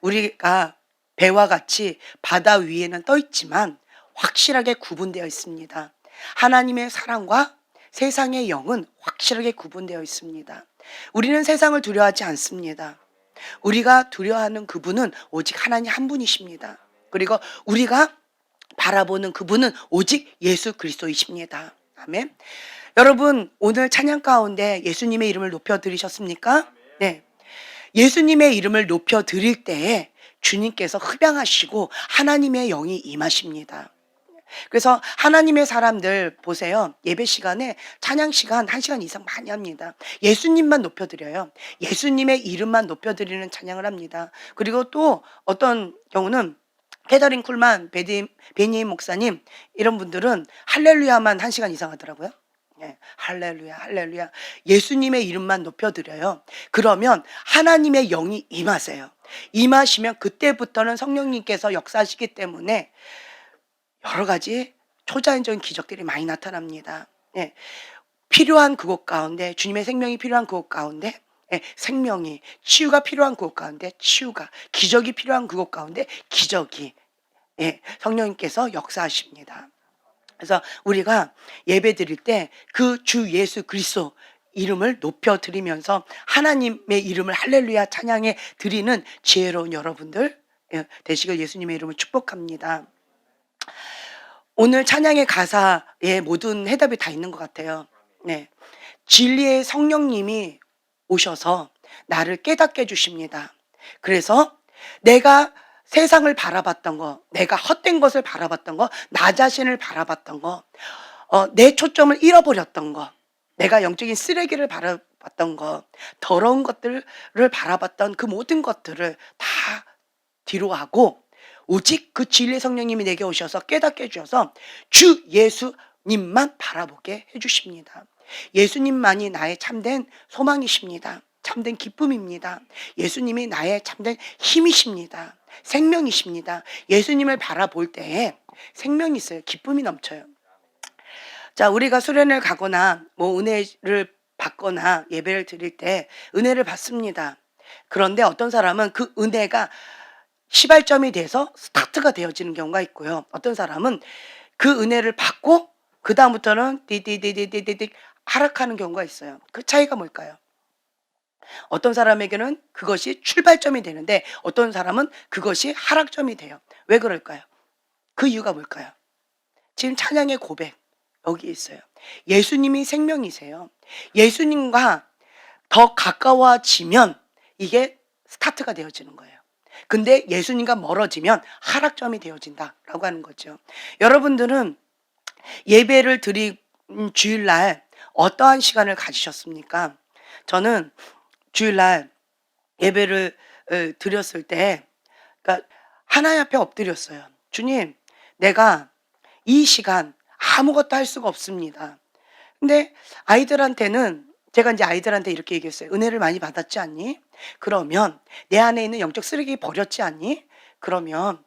우리가 배와 같이 바다 위에는 떠 있지만 확실하게 구분되어 있습니다. 하나님의 사랑과 세상의 영은 확실하게 구분되어 있습니다. 우리는 세상을 두려워하지 않습니다. 우리가 두려워하는 그분은 오직 하나님 한 분이십니다. 그리고 우리가 바라보는 그분은 오직 예수 그리스도이십니다. 아멘. 여러분, 오늘 찬양 가운데 예수님의 이름을 높여 드리셨습니까? 네. 예수님의 이름을 높여 드릴 때에 주님께서 흡양하시고 하나님의 영이 임하십니다. 그래서 하나님의 사람들 보세요. 예배 시간에 찬양 시간 1시간 이상 많이 합니다. 예수님만 높여드려요. 예수님의 이름만 높여드리는 찬양을 합니다. 그리고 또 어떤 경우는 캐더린 쿨만, 베니임 목사님 이런 분들은 할렐루야만 1시간 이상 하더라고요. 네, 할렐루야 할렐루야 예수님의 이름만 높여드려요. 그러면 하나님의 영이 임하세요. 임하시면 그때부터는 성령님께서 역사하시기 때문에 여러 가지 초자연적인 기적들이 많이 나타납니다. 예, 필요한 그곳 가운데 주님의 생명이 필요한 그곳 가운데 생명이, 치유가 필요한 그곳 가운데 치유가, 기적이 필요한 그곳 가운데 기적이 성령님께서 역사하십니다. 그래서 우리가 예배 드릴 때 그 주 예수 그리스도 이름을 높여 드리면서 하나님의 이름을 할렐루야 찬양해 드리는 지혜로운 여러분들 되시길 예수님의 이름을 축복합니다. 오늘 찬양의 가사에 모든 해답이 다 있는 것 같아요. 네, 진리의 성령님이 오셔서 나를 깨닫게 해주십니다. 그래서 내가 세상을 바라봤던 거, 내가 헛된 것을 바라봤던 거, 나 자신을 바라봤던 거, 내 초점을 잃어버렸던 거, 내가 영적인 쓰레기를 바라봤던 거, 더러운 것들을 바라봤던 그 모든 것들을 다 뒤로 하고 오직 그 진리의 성령님이 내게 오셔서 깨닫게 해주셔서 주 예수님만 바라보게 해주십니다. 예수님만이 나의 참된 소망이십니다. 참된 기쁨입니다. 예수님이 나의 참된 힘이십니다. 생명이십니다. 예수님을 바라볼 때에 생명이 있어요. 기쁨이 넘쳐요. 자, 우리가 수련을 가거나 뭐 은혜를 받거나 예배를 드릴 때 은혜를 받습니다. 그런데 어떤 사람은 그 은혜가 시발점이 돼서 스타트가 되어지는 경우가 있고요. 어떤 사람은 그 은혜를 받고 그 다음부터는 디디디디디디 하락하는 경우가 있어요. 그 차이가 뭘까요? 어떤 사람에게는 그것이 출발점이 되는데 어떤 사람은 그것이 하락점이 돼요. 왜 그럴까요? 그 이유가 뭘까요? 지금 찬양의 고백 여기 있어요. 예수님이 생명이세요. 예수님과 더 가까워지면 이게 스타트가 되어지는 거예요. 근데 예수님과 멀어지면 하락점이 되어진다라고 하는 거죠. 여러분들은 예배를 드린 주일날 어떠한 시간을 가지셨습니까? 저는 주일날 예배를 드렸을 때 그러니까 하나님 앞에 엎드렸어요. 주님, 내가 이 시간 아무것도 할 수가 없습니다. 근데 아이들한테는 제가 이제 아이들한테 이렇게 얘기했어요. 은혜를 많이 받았지 않니? 그러면 내 안에 있는 영적 쓰레기 버렸지 않니? 그러면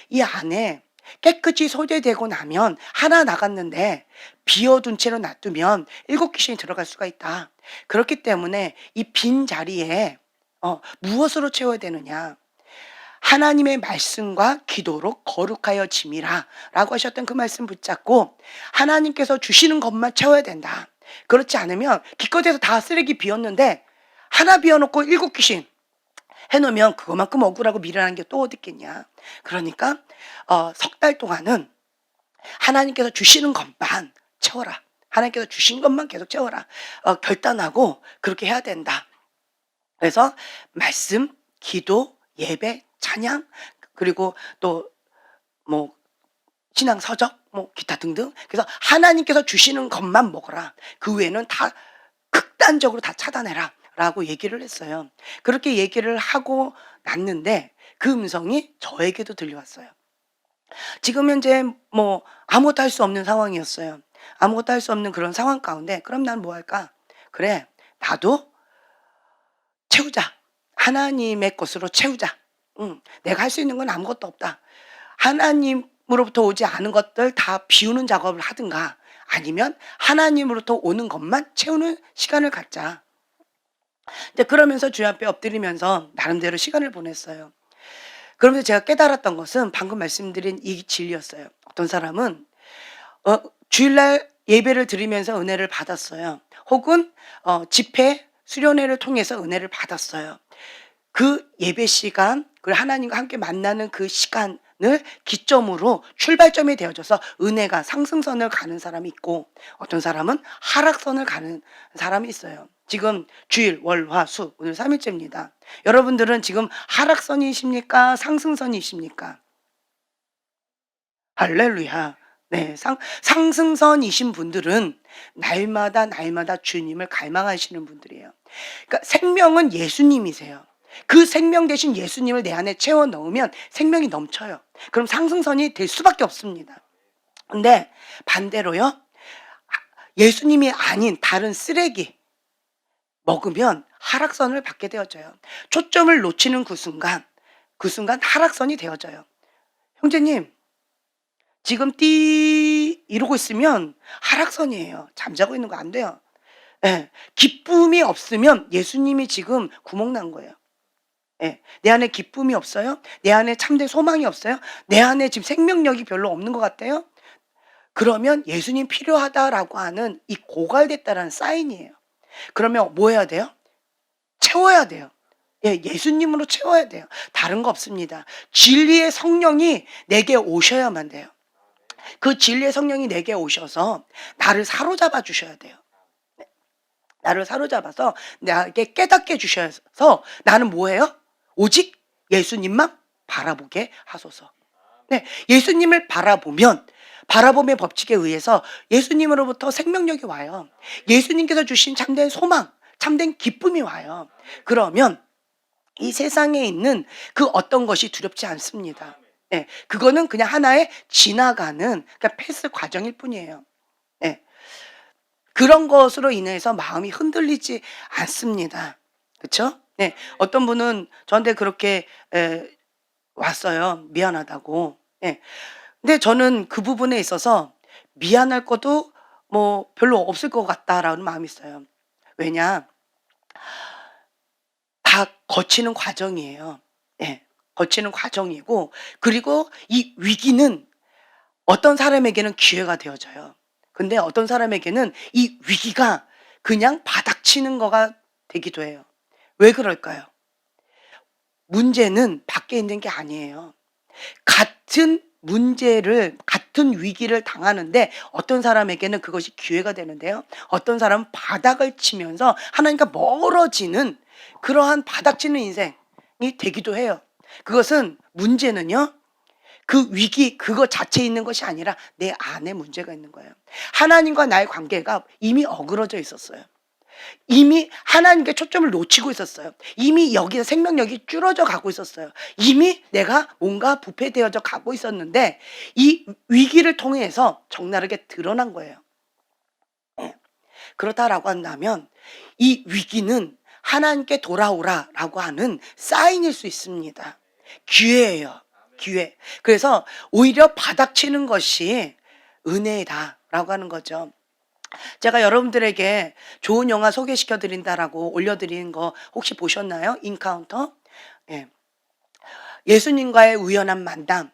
이 안에 깨끗이 소재되고 나면 하나 나갔는데 비워둔 채로 놔두면 7귀신이 들어갈 수가 있다. 그렇기 때문에 이 빈 자리에 무엇으로 채워야 되느냐? 하나님의 말씀과 기도로 거룩하여 짐이라 라고 하셨던 그 말씀 붙잡고 하나님께서 주시는 것만 채워야 된다. 그렇지 않으면 기껏해서 다 쓰레기 비웠는데 하나 비워놓고 7귀신 해놓으면 그것만큼 억울하고 미련한 게 또 어디 있겠냐. 그러니까 석 달 동안은 하나님께서 주시는 것만 채워라. 하나님께서 주신 것만 계속 채워라. 결단하고 그렇게 해야 된다. 그래서 말씀, 기도, 예배, 찬양 그리고 또 뭐 신앙 서적 뭐 기타 등등. 그래서 하나님께서 주시는 것만 먹어라. 그 외에는 다 극단적으로 다 차단해라 라고 얘기를 했어요. 그렇게 얘기를 하고 났는데 그 음성이 저에게도 들려왔어요. 지금 현재 뭐 아무것도 할 수 없는 상황이었어요. 아무것도 할 수 없는 그런 상황 가운데 그럼 난 뭐 할까? 그래, 나도 채우자. 하나님의 것으로 채우자. 내가 할 수 있는 건 아무것도 없다. 하나님으로부터 오지 않은 것들 다 비우는 작업을 하든가 아니면 하나님으로부터 오는 것만 채우는 시간을 갖자. 이제 그러면서 주님 앞에 엎드리면서 나름대로 시간을 보냈어요. 그러면서 제가 깨달았던 것은 방금 말씀드린 이 진리였어요. 어떤 사람은 주일날 예배를 드리면서 은혜를 받았어요. 혹은 집회, 수련회를 통해서 은혜를 받았어요. 그 예배 시간, 그리고 하나님과 함께 만나는 그 시간을 기점으로 출발점이 되어져서 은혜가 상승선을 가는 사람이 있고, 어떤 사람은 하락선을 가는 사람이 있어요. 지금 주일, 월, 화, 수 오늘 3일째입니다. 여러분들은 지금 하락선이십니까? 상승선이십니까? 할렐루야. 네, 상승선이신 분들은 날마다 주님을 갈망하시는 분들이에요. 그러니까 생명은 예수님이세요. 그 생명 대신 예수님을 내 안에 채워 넣으면 생명이 넘쳐요. 그럼 상승선이 될 수밖에 없습니다. 근데 반대로요, 예수님이 아닌 다른 쓰레기 먹으면 하락선을 받게 되어져요. 초점을 놓치는 그 순간 하락선이 되어져요. 형제님, 지금 띠 이러고 있으면 하락선이에요. 잠자고 있는 거 안 돼요. 예. 기쁨이 없으면 예수님이 지금 구멍 난 거예요. 예. 내 안에 기쁨이 없어요? 내 안에 참된 소망이 없어요? 내 안에 지금 생명력이 별로 없는 것 같아요? 그러면 예수님 필요하다라고 하는 이 고갈됐다라는 사인이에요. 그러면 뭐 해야 돼요? 채워야 돼요. 예, 예수님으로 채워야 돼요. 다른 거 없습니다. 진리의 성령이 내게 오셔야만 돼요. 그 진리의 성령이 내게 오셔서 나를 사로잡아 주셔야 돼요. 네. 나를 사로잡아서 나에게 깨닫게 주셔서 나는 뭐예요? 오직 예수님만 바라보게 하소서. 네, 예수님을 바라봄의 법칙에 의해서 예수님으로부터 생명력이 와요. 예수님께서 주신 참된 소망, 참된 기쁨이 와요. 그러면 이 세상에 있는 그 어떤 것이 두렵지 않습니다. 네, 그거는 그냥 하나의 지나가는, 그러니까 패스 과정일 뿐이에요. 네, 그런 것으로 인해서 마음이 흔들리지 않습니다. 그렇죠? 네, 어떤 분은 저한테 그렇게 왔어요. 미안하다고. 예. 근데 저는 그 부분에 있어서 미안할 것도 뭐 별로 없을 것 같다라는 마음이 있어요. 왜냐? 다 거치는 과정이에요. 예. 거치는 과정이고, 그리고 이 위기는 어떤 사람에게는 기회가 되어져요. 근데 어떤 사람에게는 이 위기가 그냥 바닥치는 거가 되기도 해요. 왜 그럴까요? 문제는 밖에 있는 게 아니에요. 같은 위기를 당하는데 어떤 사람에게는 그것이 기회가 되는데요. 어떤 사람은 바닥을 치면서 하나님과 멀어지는 그러한 바닥치는 인생이 되기도 해요. 그것은 문제는요, 그 위기 그거 자체에 있는 것이 아니라 내 안에 문제가 있는 거예요. 하나님과 나의 관계가 이미 어그러져 있었어요. 이미 하나님께 초점을 놓치고 있었어요. 이미 여기서 생명력이 줄어져 가고 있었어요. 이미 내가 뭔가 부패되어져 가고 있었는데 이 위기를 통해서 적나라하게 드러난 거예요. 예. 그렇다라고 한다면 이 위기는 하나님께 돌아오라라고 하는 사인일 수 있습니다. 기회예요. 기회. 그래서 오히려 바닥치는 것이 은혜다라고 하는 거죠. 제가 여러분들에게 좋은 영화 소개시켜 드린다라고 올려드린 거 혹시 보셨나요? 인카운터? 예. 예수님과의 우연한 만남.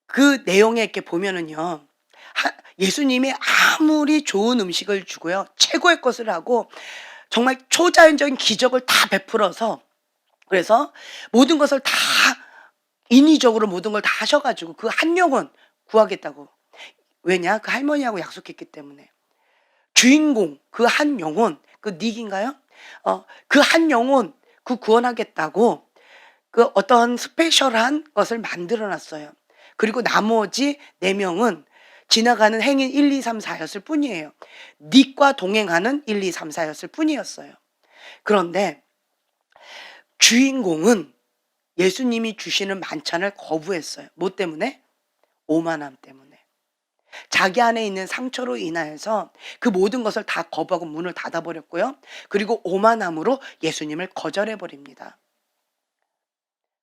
그 내용에 이렇게 보면은요, 예수님이 아무리 좋은 음식을 주고요, 최고의 것을 하고 정말 초자연적인 기적을 다 베풀어서, 그래서 모든 것을 다 인위적으로 모든 걸 다 하셔가지고 그 한 영혼 구하겠다고. 왜냐? 그 할머니하고 약속했기 때문에. 주인공 그 한 영혼, 그 닉인가요? 그 한 영혼 그 구원하겠다고 그 어떤 스페셜한 것을 만들어 놨어요. 그리고 나머지 4명은 지나가는 행인 1, 2, 3, 4였을 뿐이에요. 닉과 동행하는 1, 2, 3, 4였을 뿐이었어요. 그런데 주인공은 예수님이 주시는 만찬을 거부했어요. 뭐 때문에? 오만함 때문에. 자기 안에 있는 상처로 인하여서 그 모든 것을 다 거부하고 문을 닫아버렸고요. 그리고 오만함으로 예수님을 거절해 버립니다.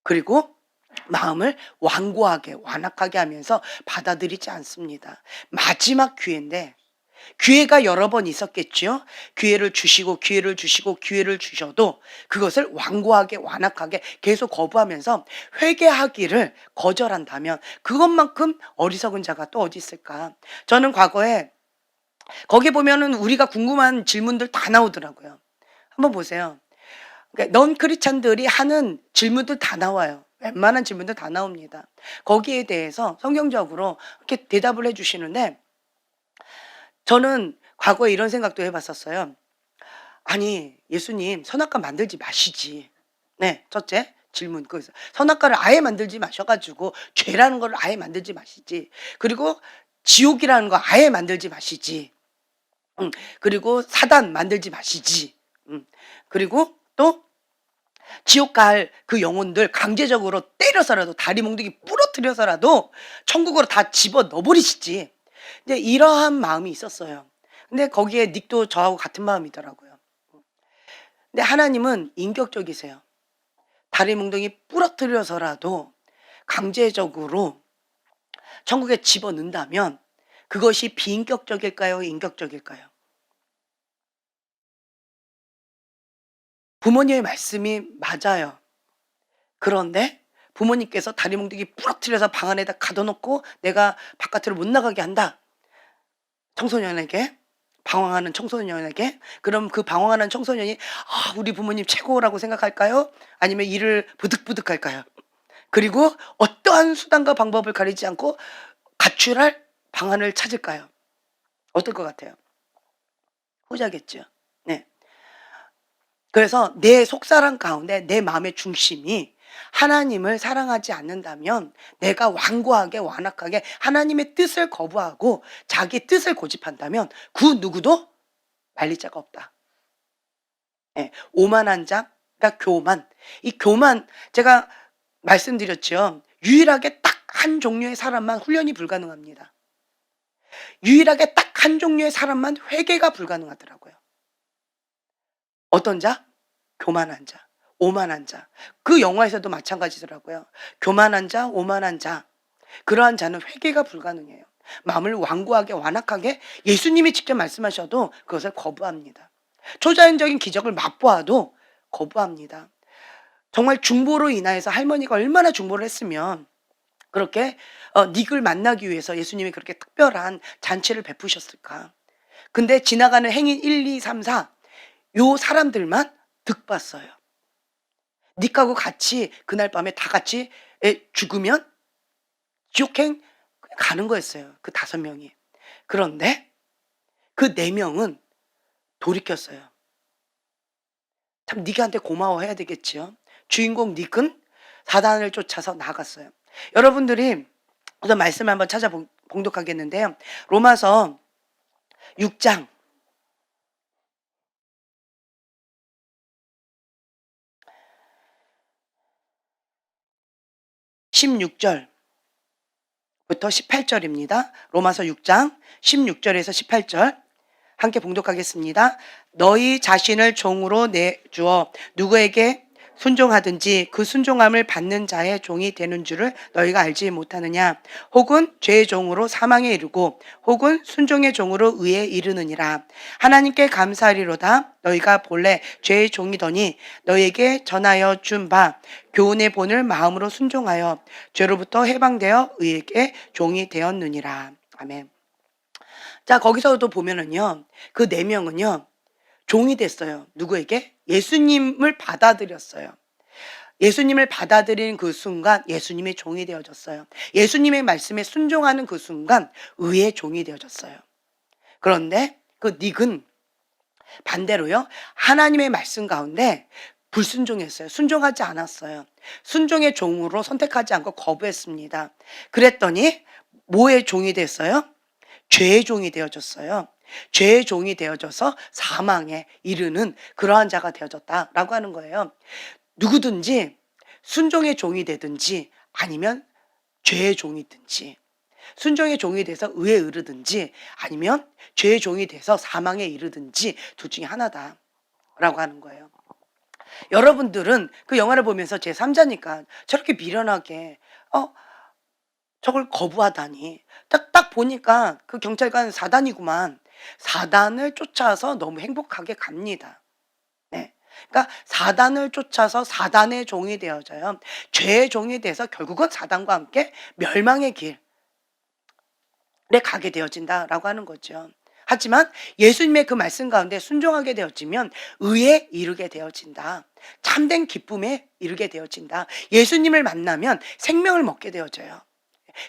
그리고 마음을 완고하게 완악하게 하면서 받아들이지 않습니다. 마지막 기회인데 기회가 여러 번 있었겠지요. 기회를 주시고 기회를 주시고 기회를 주셔도 그것을 완고하게 완악하게 계속 거부하면서 회개하기를 거절한다면 그것만큼 어리석은 자가 또 어디 있을까? 저는 과거에 거기 보면은 우리가 궁금한 질문들 다 나오더라고요. 한번 보세요. 그러니까 넌 크리스찬들이 하는 질문들 다 나와요. 웬만한 질문들 다 나옵니다. 거기에 대해서 성경적으로 이렇게 대답을 해 주시는데 저는 과거에 이런 생각도 해 봤었어요. 아니 예수님 선악과 만들지 마시지. 네. 첫째 질문 거기서 선악과를 아예 만들지 마셔 가지고 죄라는 걸 아예 만들지 마시지. 그리고 지옥이라는 거 아예 만들지 마시지. 그리고 사단 만들지 마시지. 그리고 또 지옥 갈 그 영혼들 강제적으로 때려서라도 다리 몽둥이 부러뜨려서라도 천국으로 다 집어 넣어 버리시지. 이제 이러한 마음이 있었어요. 근데 거기에 닉도 저하고 같은 마음이더라고요. 근데 하나님은 인격적이세요. 다리 몽둥이 부러뜨려서라도 강제적으로 천국에 집어넣는다면 그것이 비인격적일까요? 인격적일까요? 부모님의 말씀이 맞아요. 그런데 부모님께서 다리 몽둥이 부러뜨려서 방 안에다 가둬놓고 내가 바깥으로 못 나가게 한다. 청소년에게 방황하는 청소년에게 그럼 그 방황하는 청소년이 아, 우리 부모님 최고라고 생각할까요? 아니면 이를 부득부득할까요? 그리고 어떠한 수단과 방법을 가리지 않고 가출할 방안을 찾을까요? 어떨 것 같아요? 후자겠죠. 네. 그래서 내 속사람 가운데 내 마음의 중심이 하나님을 사랑하지 않는다면 내가 완고하게 완악하게 하나님의 뜻을 거부하고 자기 뜻을 고집한다면 그 누구도 말릴 자가 없다. 예, 오만한 자, 그러니까 교만. 이 교만 제가 말씀드렸죠. 유일하게 딱 한 종류의 사람만 훈련이 불가능합니다. 유일하게 딱 한 종류의 사람만 회개가 불가능하더라고요. 어떤 자? 교만한 자, 오만한 자. 그 영화에서도 마찬가지더라고요. 교만한 자, 오만한 자. 그러한 자는 회개가 불가능해요. 마음을 완고하게 완악하게 예수님이 직접 말씀하셔도 그것을 거부합니다. 초자연적인 기적을 맛보아도 거부합니다. 정말 중보로 인하여서 할머니가 얼마나 중보를 했으면 그렇게 닉을 만나기 위해서 예수님이 그렇게 특별한 잔치를 베푸셨을까. 근데 지나가는 행인 1, 2, 3, 4 요 사람들만 득봤어요. 닉하고 같이 그날 밤에 다 같이 죽으면 지옥행 가는 거였어요. 그 5명이. 그런데 그 4명은 돌이켰어요. 참 닉한테 고마워해야 되겠지요. 주인공 닉은 사단을 쫓아서 나갔어요. 여러분들이 우선 말씀을 한번 봉독하겠는데요. 로마서 6장 16절부터 18절입니다. 로마서 6장 16절에서 18절 함께 봉독하겠습니다. 너희 자신을 종으로 내주어 누구에게 순종하든지 그 순종함을 받는 자의 종이 되는 줄을 너희가 알지 못하느냐. 혹은 죄의 종으로 사망에 이르고 혹은 순종의 종으로 의에 이르느니라. 하나님께 감사하리로다. 너희가 본래 죄의 종이더니 너희에게 전하여 준 바 교훈의 본을 마음으로 순종하여 죄로부터 해방되어 의에게 종이 되었느니라. 아멘. 자, 거기서도 보면은요, 그 4명은요, 종이 됐어요. 누구에게? 예수님을 받아들였어요. 예수님을 받아들인 그 순간 예수님의 종이 되어졌어요. 예수님의 말씀에 순종하는 그 순간 의의 종이 되어졌어요. 그런데 그 닉은 반대로요, 하나님의 말씀 가운데 불순종했어요. 순종하지 않았어요. 순종의 종으로 선택하지 않고 거부했습니다. 그랬더니 뭐의 종이 됐어요? 죄의 종이 되어졌어요. 죄의 종이 되어져서 사망에 이르는 그러한 자가 되어졌다라고 하는 거예요. 누구든지 순종의 종이 되든지 아니면 죄의 종이든지 순종의 종이 돼서 의에 이르든지 아니면 죄의 종이 돼서 사망에 이르든지 둘 중에 하나다라고 하는 거예요. 여러분들은 그 영화를 보면서 제3자니까 저렇게 미련하게 저걸 거부하다니 딱 보니까 그 경찰관 사단이구만 사단을 쫓아서 너무 행복하게 갑니다. 네. 그러니까 사단을 쫓아서 사단의 종이 되어져요. 죄의 종이 돼서 결국은 사단과 함께 멸망의 길에 가게 되어진다라고 하는 거죠. 하지만 예수님의 그 말씀 가운데 순종하게 되어지면 의에 이르게 되어진다. 참된 기쁨에 이르게 되어진다. 예수님을 만나면 생명을 먹게 되어져요.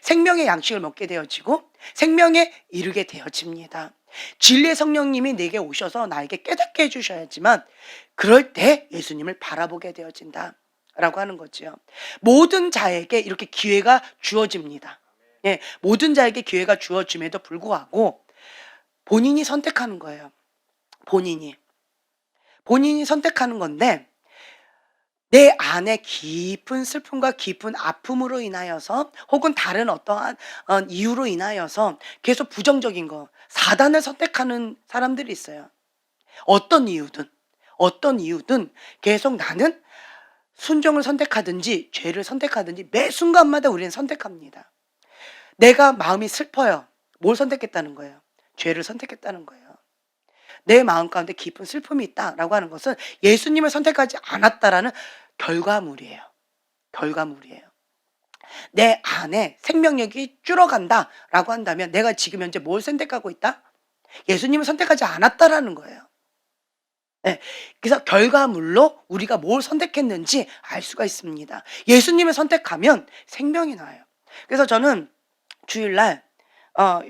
생명의 양식을 먹게 되어지고 생명에 이르게 되어집니다. 진리의 성령님이 내게 오셔서 나에게 깨닫게 해주셔야지만 그럴 때 예수님을 바라보게 되어진다 라고 하는 거죠. 모든 자에게 이렇게 기회가 주어집니다. 예, 모든 자에게 기회가 주어짐에도 불구하고 본인이 선택하는 거예요. 본인이 선택하는 건데 내 안에 깊은 슬픔과 깊은 아픔으로 인하여서 혹은 다른 어떠한 이유로 인하여서 계속 부정적인 거, 사단을 선택하는 사람들이 있어요. 어떤 이유든 계속 나는 순종을 선택하든지 죄를 선택하든지 매 순간마다 우리는 선택합니다. 내가 마음이 슬퍼요. 뭘 선택했다는 거예요? 죄를 선택했다는 거예요. 내 마음 가운데 깊은 슬픔이 있다라고 하는 것은 예수님을 선택하지 않았다라는 결과물이에요. 내 안에 생명력이 줄어간다라고 한다면 내가 지금 현재 뭘 선택하고 있다? 예수님을 선택하지 않았다라는 거예요. 네. 그래서 결과물로 우리가 뭘 선택했는지 알 수가 있습니다. 예수님을 선택하면 생명이 나요. 그래서 저는 주일날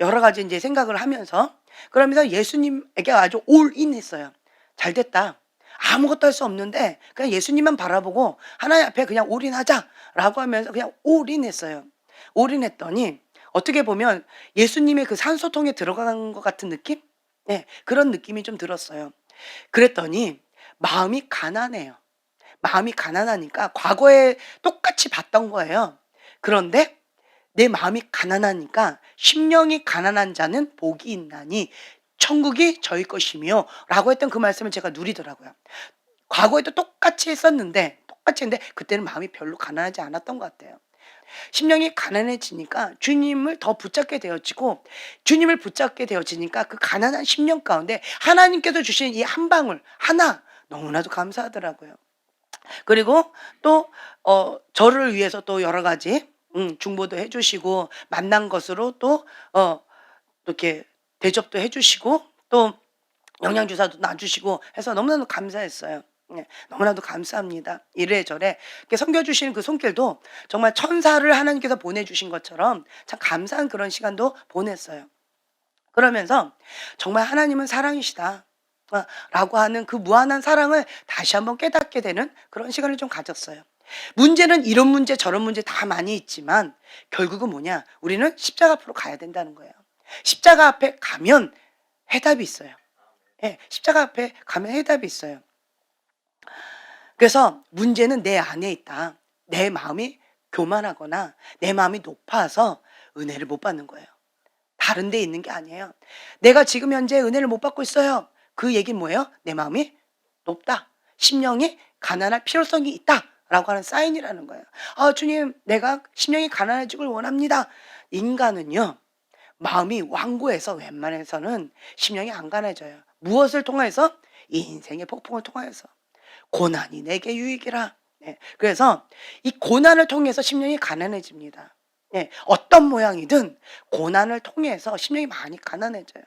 여러 가지 이제 생각을 하면서 그러면서 예수님에게 아주 올인했어요. 잘 됐다. 아무것도 할 수 없는데 그냥 예수님만 바라보고 하나님 앞에 그냥 올인하자라고 하면서 그냥 올인했어요. 올인했더니 어떻게 보면 예수님의 그 산소통에 들어간 것 같은 느낌? 네, 그런 느낌이 좀 들었어요. 그랬더니 마음이 가난해요. 마음이 가난하니까 과거에 똑같이 봤던 거예요. 그런데 내 마음이 가난하니까 심령이 가난한 자는 복이 있나니 천국이 저희 것이며 라고 했던 그 말씀을 제가 누리더라고요. 과거에도 똑같이 했었는데 그때는 마음이 별로 가난하지 않았던 것 같아요. 심령이 가난해지니까 주님을 더 붙잡게 되어지고 주님을 붙잡게 되어지니까 그 가난한 심령 가운데 하나님께서 주신 이 한 방울 하나 너무나도 감사하더라고요. 그리고 또 저를 위해서 또 여러 가지 중보도 해 주시고 만난 것으로 또 이렇게 대접도 해 주시고 또 영양주사도 놔 주시고 해서 너무나도 감사했어요. 네. 너무나도 감사합니다. 이래저래 이렇게 섬겨 주시는 그 손길도 정말 천사를 하나님께서 보내 주신 것처럼 참 감사한 그런 시간도 보냈어요. 그러면서 정말 하나님은 사랑이시다. 라고 하는 그 무한한 사랑을 다시 한번 깨닫게 되는 그런 시간을 좀 가졌어요. 문제는 이런 문제 저런 문제 다 많이 있지만 결국은 뭐냐? 우리는 십자가 앞으로 가야 된다는 거예요. 십자가 앞에 가면 해답이 있어요. 예, 십자가 앞에 가면 해답이 있어요. 그래서 문제는 내 안에 있다. 내 마음이 교만하거나 내 마음이 높아서 은혜를 못 받는 거예요. 다른 데 있는 게 아니에요. 내가 지금 현재 은혜를 못 받고 있어요. 그 얘기는 뭐예요? 내 마음이 높다. 심령이 가난할 필요성이 있다. 라고 하는 사인이라는 거예요. 아, 주님, 내가 심령이 가난해지길 원합니다. 인간은요, 마음이 완고해서 웬만해서는 심령이 안 가난해져요. 무엇을 통해서? 이 인생의 폭풍을 통해서. 고난이 내게 유익이라. 네. 그래서 이 고난을 통해서 심령이 가난해집니다. 네. 어떤 모양이든 고난을 통해서 심령이 많이 가난해져요.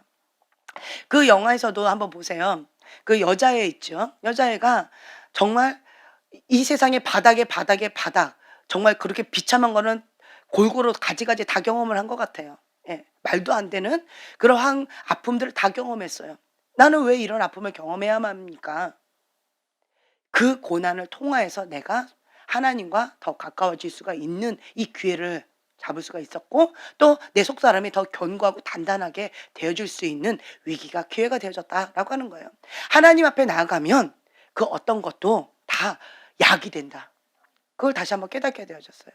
그 영화에서도 한번 보세요. 그 여자애 있죠. 여자애가 정말 이 세상의 바닥의 바닥. 정말 그렇게 비참한 거는 골고루 가지가지 다 경험을 한 것 같아요. 예. 말도 안 되는 그러한 아픔들을 다 경험했어요. 나는 왜 이런 아픔을 경험해야만 합니까? 그 고난을 통하여서 내가 하나님과 더 가까워질 수가 있는 이 기회를 잡을 수가 있었고 또 내 속사람이 더 견고하고 단단하게 되어줄 수 있는 위기가 기회가 되어졌다라고 하는 거예요. 하나님 앞에 나아가면 그 어떤 것도 다 약이 된다. 그걸 다시 한번 깨닫게 되어졌어요.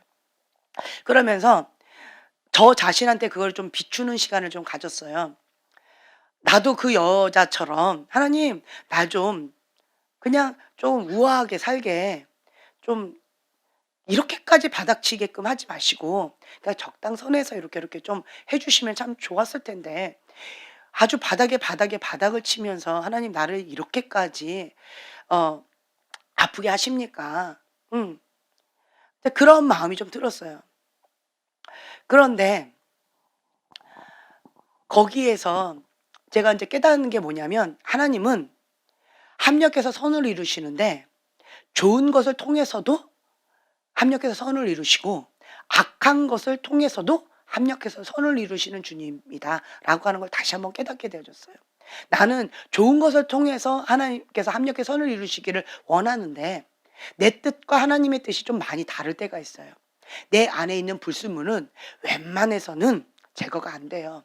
그러면서 저 자신한테 그걸 좀 비추는 시간을 좀 가졌어요. 나도 그 여자처럼 하나님 나 좀 그냥 좀 우아하게 살게 좀 이렇게까지 바닥치게끔 하지 마시고 그냥 적당선에서 이렇게 좀 해 주시면 참 좋았을 텐데 아주 바닥에 바닥을 치면서 '하나님 나를 이렇게까지 어 아프게 하십니까?' 음. 근데 그런 마음이 좀 들었어요. 그런데 거기에서 제가 인제 깨닫는 게 뭐냐면 하나님은 합력해서 선을 이루시는데 좋은 것을 통해서도 합력해서 선을 이루시고 악한 것을 통해서도 합력해서 선을 이루시는 주님이다라고 하는 걸 다시 한번 깨닫게 되어졌어요. 나는 좋은 것을 통해서 하나님께서 합력해서 선을 이루시기를 원하는데 내 뜻과 하나님의 뜻이 좀 많이 다를 때가 있어요. 내 안에 있는 불순물은 웬만해서는 제거가 안 돼요.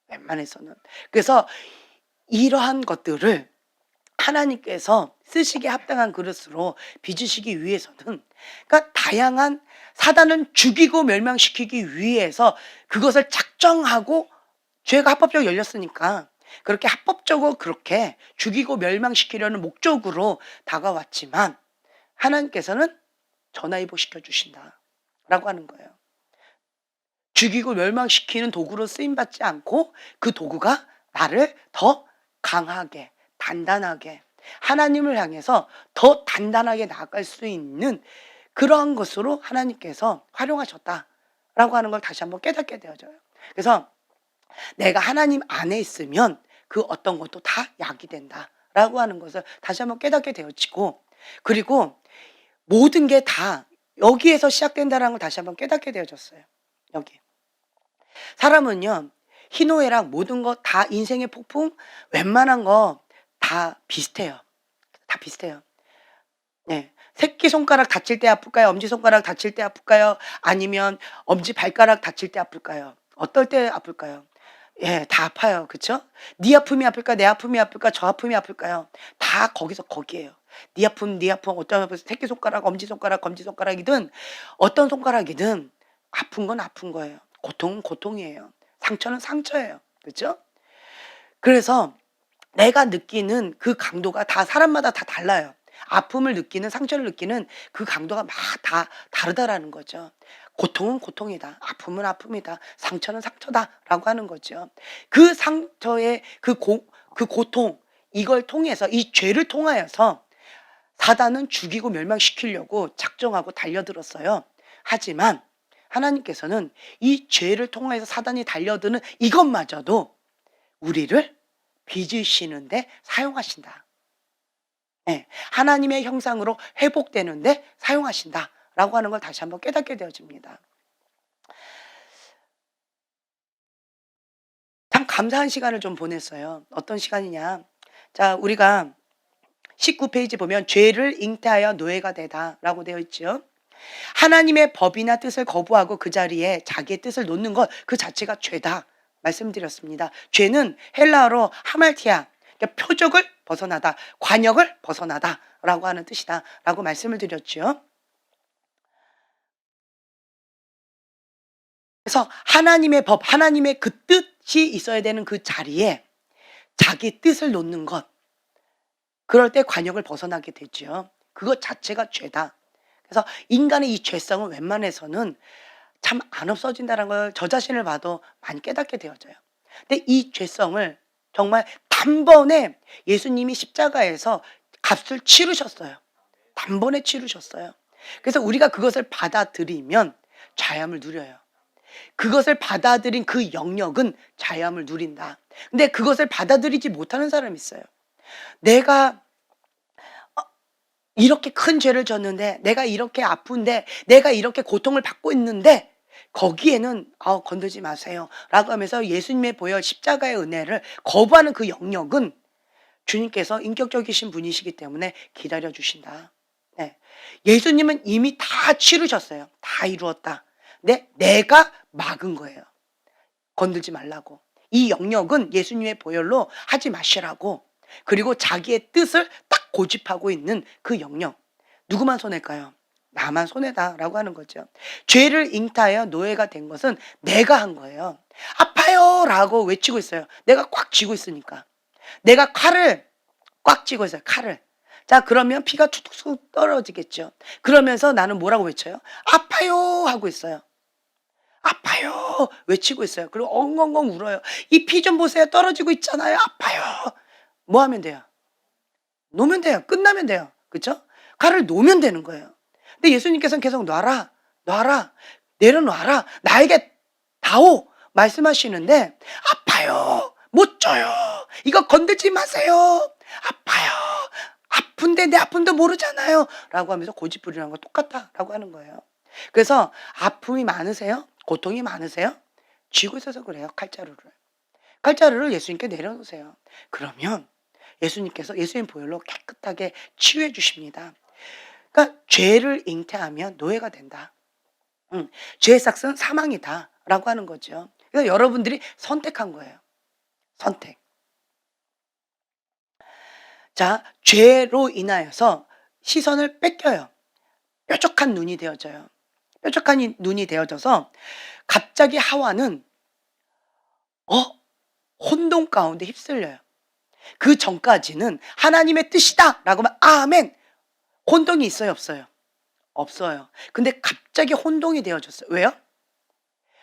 웬만해서는. 그래서 이러한 것들을 하나님께서 쓰시기에 합당한 그릇으로 빚으시기 위해서는, 그러니까 다양한 사단은 죽이고 멸망시키기 위해서 그것을 작정하고, 죄가 합법적으로 열렸으니까 그렇게 합법적으로 그렇게 죽이고 멸망시키려는 목적으로 다가왔지만 하나님께서는 전화위복 시켜주신다라고 하는 거예요. 죽이고 멸망시키는 도구로 쓰임받지 않고 그 도구가 나를 더 강하게, 단단하게, 하나님을 향해서 더 단단하게 나아갈 수 있는 그러한 것으로 하나님께서 활용하셨다라고 하는 걸 다시 한번 깨닫게 되어져요. 그래서 내가 하나님 안에 있으면 그 어떤 것도 다 약이 된다라고 하는 것을 다시 한번 깨닫게 되어지고, 그리고 모든 게 다 여기에서 시작된다라는 걸 다시 한번 깨닫게 되어졌어요. 여기. 사람은요, 희노애락 모든 거 다 인생의 폭풍 웬만한 거 다 비슷해요. 다 비슷해요. 네. 새끼손가락 다칠 때 아플까요? 엄지손가락 다칠 때 아플까요? 아니면 엄지발가락 다칠 때 아플까요? 어떨 때 아플까요? 예, 다 아파요. 그쵸? 네 아픔이 아플까? 내 아픔이 아플까? 저 아픔이 아플까요? 다 거기서 거기에요. 네 아픔, 어떤 아픔, 새끼손가락, 엄지손가락, 검지손가락이든 어떤 손가락이든 아픈 건 아픈 거예요. 고통은 고통이에요. 상처는 상처예요. 그죠? 그래서 내가 느끼는 그 강도가 다 사람마다 다 달라요. 아픔을 느끼는, 상처를 느끼는 그 강도가 막 다 다르다라는 거죠. 고통은 고통이다. 아픔은 아픔이다. 상처는 상처다라고 하는 거죠. 그 상처의 그 고통, 이걸 통해서, 이 죄를 통하여서 사단은 죽이고 멸망시키려고 작정하고 달려들었어요. 하지만 하나님께서는 이 죄를 통해서 사단이 달려드는 이것마저도 우리를 빚으시는데 사용하신다. 예, 하나님의 형상으로 회복되는데 사용하신다라고 하는 걸 다시 한번 깨닫게 되어집니다. 참 감사한 시간을 좀 보냈어요. 어떤 시간이냐. 자, 우리가 19페이지 보면 죄를 잉태하여 노예가 되다라고 되어 있죠. 하나님의 법이나 뜻을 거부하고 그 자리에 자기의 뜻을 놓는 것 그 자체가 죄다 말씀드렸습니다. 죄는 헬라어로 하말티아, 그러니까 표적을 벗어나다, 관역을 벗어나다라고 하는 뜻이다라고 말씀을 드렸죠. 그래서 하나님의 법, 하나님의 그 뜻이 있어야 되는 그 자리에 자기 뜻을 놓는 것, 그럴 때 관역을 벗어나게 되죠. 그것 자체가 죄다. 그래서 인간의 이 죄성은 웬만해서는 참 안 없어진다는 걸 저 자신을 봐도 많이 깨닫게 되어져요. 근데 이 죄성을 정말 단번에 예수님이 십자가에서 값을 치르셨어요. 단번에 치르셨어요. 그래서 우리가 그것을 받아들이면 자유함을 누려요. 그것을 받아들인 그 영역은 자유함을 누린다. 근데 그것을 받아들이지 못하는 사람이 있어요. 내가 이렇게 큰 죄를 졌는데, 내가 이렇게 아픈데, 내가 이렇게 고통을 받고 있는데 거기에는 건들지 마세요 라고 하면서 예수님의 보혈 십자가의 은혜를 거부하는 그 영역은 주님께서 인격적이신 분이시기 때문에 기다려 주신다. 네. 예수님은 이미 다 치르셨어요. 다 이루었다. 근데 내가 막은 거예요. 건들지 말라고. 이 영역은 예수님의 보혈로 하지 마시라고. 그리고 자기의 뜻을 딱 고집하고 있는 그 영역, 누구만 손해일까요? 나만 손해다라고 하는 거죠. 죄를 잉타하여 노예가 된 것은 내가 한 거예요. 아파요 라고 외치고 있어요. 내가 꽉 쥐고 있으니까. 내가 칼을 꽉 쥐고 있어요. 칼을. 자, 그러면 피가 툭툭 떨어지겠죠. 그러면서 나는 뭐라고 외쳐요? 아파요 하고 있어요. 아파요 외치고 있어요. 그리고 엉엉엉 울어요. 이 피 좀 보세요. 떨어지고 있잖아요. 아파요. 뭐 하면 돼요? 놓으면 돼요. 끝나면 돼요. 그쵸? 칼을 놓으면 되는 거예요. 근데 예수님께서는 계속 놔라, 놔라, 내려놔라, 나에게 다오 말씀하시는데 아파요. 못 줘요. 이거 건들지 마세요. 아파요. 아픈데 내 아픔도 모르잖아요. 라고 하면서 고집부리는 거 똑같다라고 하는 거예요. 그래서 아픔이 많으세요? 고통이 많으세요? 쥐고 있어서 그래요. 칼자루를. 칼자루를 예수님께 내려놓으세요. 그러면 예수님께서 예수님 보혈로 깨끗하게 치유해 주십니다. 그러니까 죄를 잉태하면 노예가 된다. 죄의 삭은 사망이다 라고 하는 거죠. 그래서 여러분들이 선택한 거예요. 선택. 자, 죄로 인하여서 시선을 뺏겨요. 뾰족한 눈이 되어져요. 뾰족한 눈이 되어져서 갑자기 하와는 혼돈 가운데 휩쓸려요. 그 전까지는 하나님의 뜻이다 라고 하면 아멘. 혼동이 있어요 없어요? 없어요. 근데 갑자기 혼동이 되어졌어요. 왜요?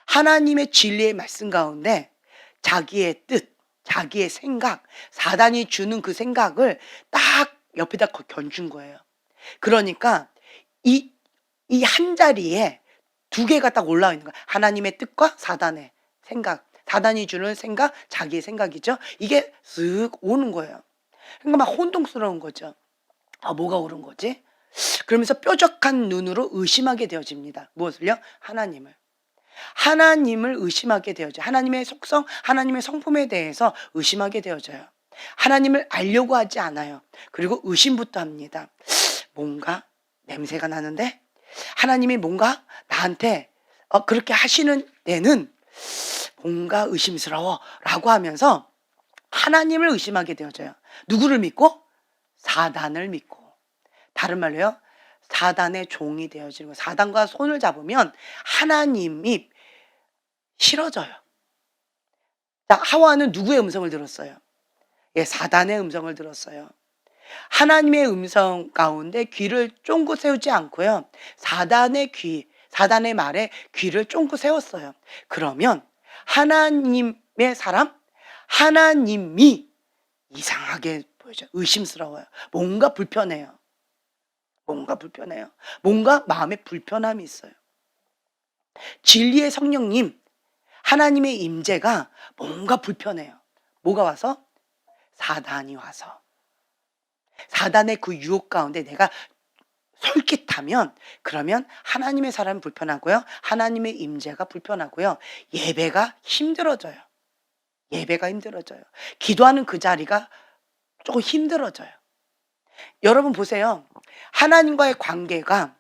하나님의 진리의 말씀 가운데 자기의 뜻, 자기의 생각, 사단이 주는 그 생각을 딱 옆에다 견준 거예요. 그러니까 이 한 자리에 두 개가 딱 올라와 있는 거야. 하나님의 뜻과 사단의 생각. 사단이 주는 생각, 자기의 생각이죠. 이게 쓱 오는 거예요. 그러니까 막 혼동스러운 거죠. 뭐가 옳은 거지? 그러면서 뾰족한 눈으로 의심하게 되어집니다. 무엇을요? 하나님을. 하나님을 의심하게 되어져요. 하나님의 속성, 하나님의 성품에 대해서 의심하게 되어져요. 하나님을 알려고 하지 않아요. 그리고 의심부터 합니다. 뭔가 냄새가 나는데 하나님이 뭔가 나한테 그렇게 하시는 데는 뭔가 의심스러워 라고 하면서 하나님을 의심하게 되어져요. 누구를 믿고? 사단을 믿고. 다른 말로요. 사단의 종이 되어지는 거예요. 사단과 손을 잡으면 하나님이 싫어져요. 자, 하와는 누구의 음성을 들었어요? 예, 사단의 음성을 들었어요. 하나님의 음성 가운데 귀를 쫑긋 세우지 않고요. 사단의 귀, 사단의 말에 귀를 쫑긋 세웠어요. 그러면 하나님의 사람, 하나님이 이상하게 보여져요. 의심스러워요. 뭔가 불편해요. 뭔가 불편해요. 뭔가 마음에 불편함이 있어요. 진리의 성령님, 하나님의 임재가 뭔가 불편해요. 뭐가 와서? 사단이 와서. 사단의 그 유혹 가운데 내가 솔깃하면 그러면 하나님의 사람이 불편하고요. 하나님의 임재가 불편하고요. 예배가 힘들어져요. 예배가 힘들어져요. 기도하는 그 자리가 조금 힘들어져요. 여러분 보세요. 하나님과의 관계가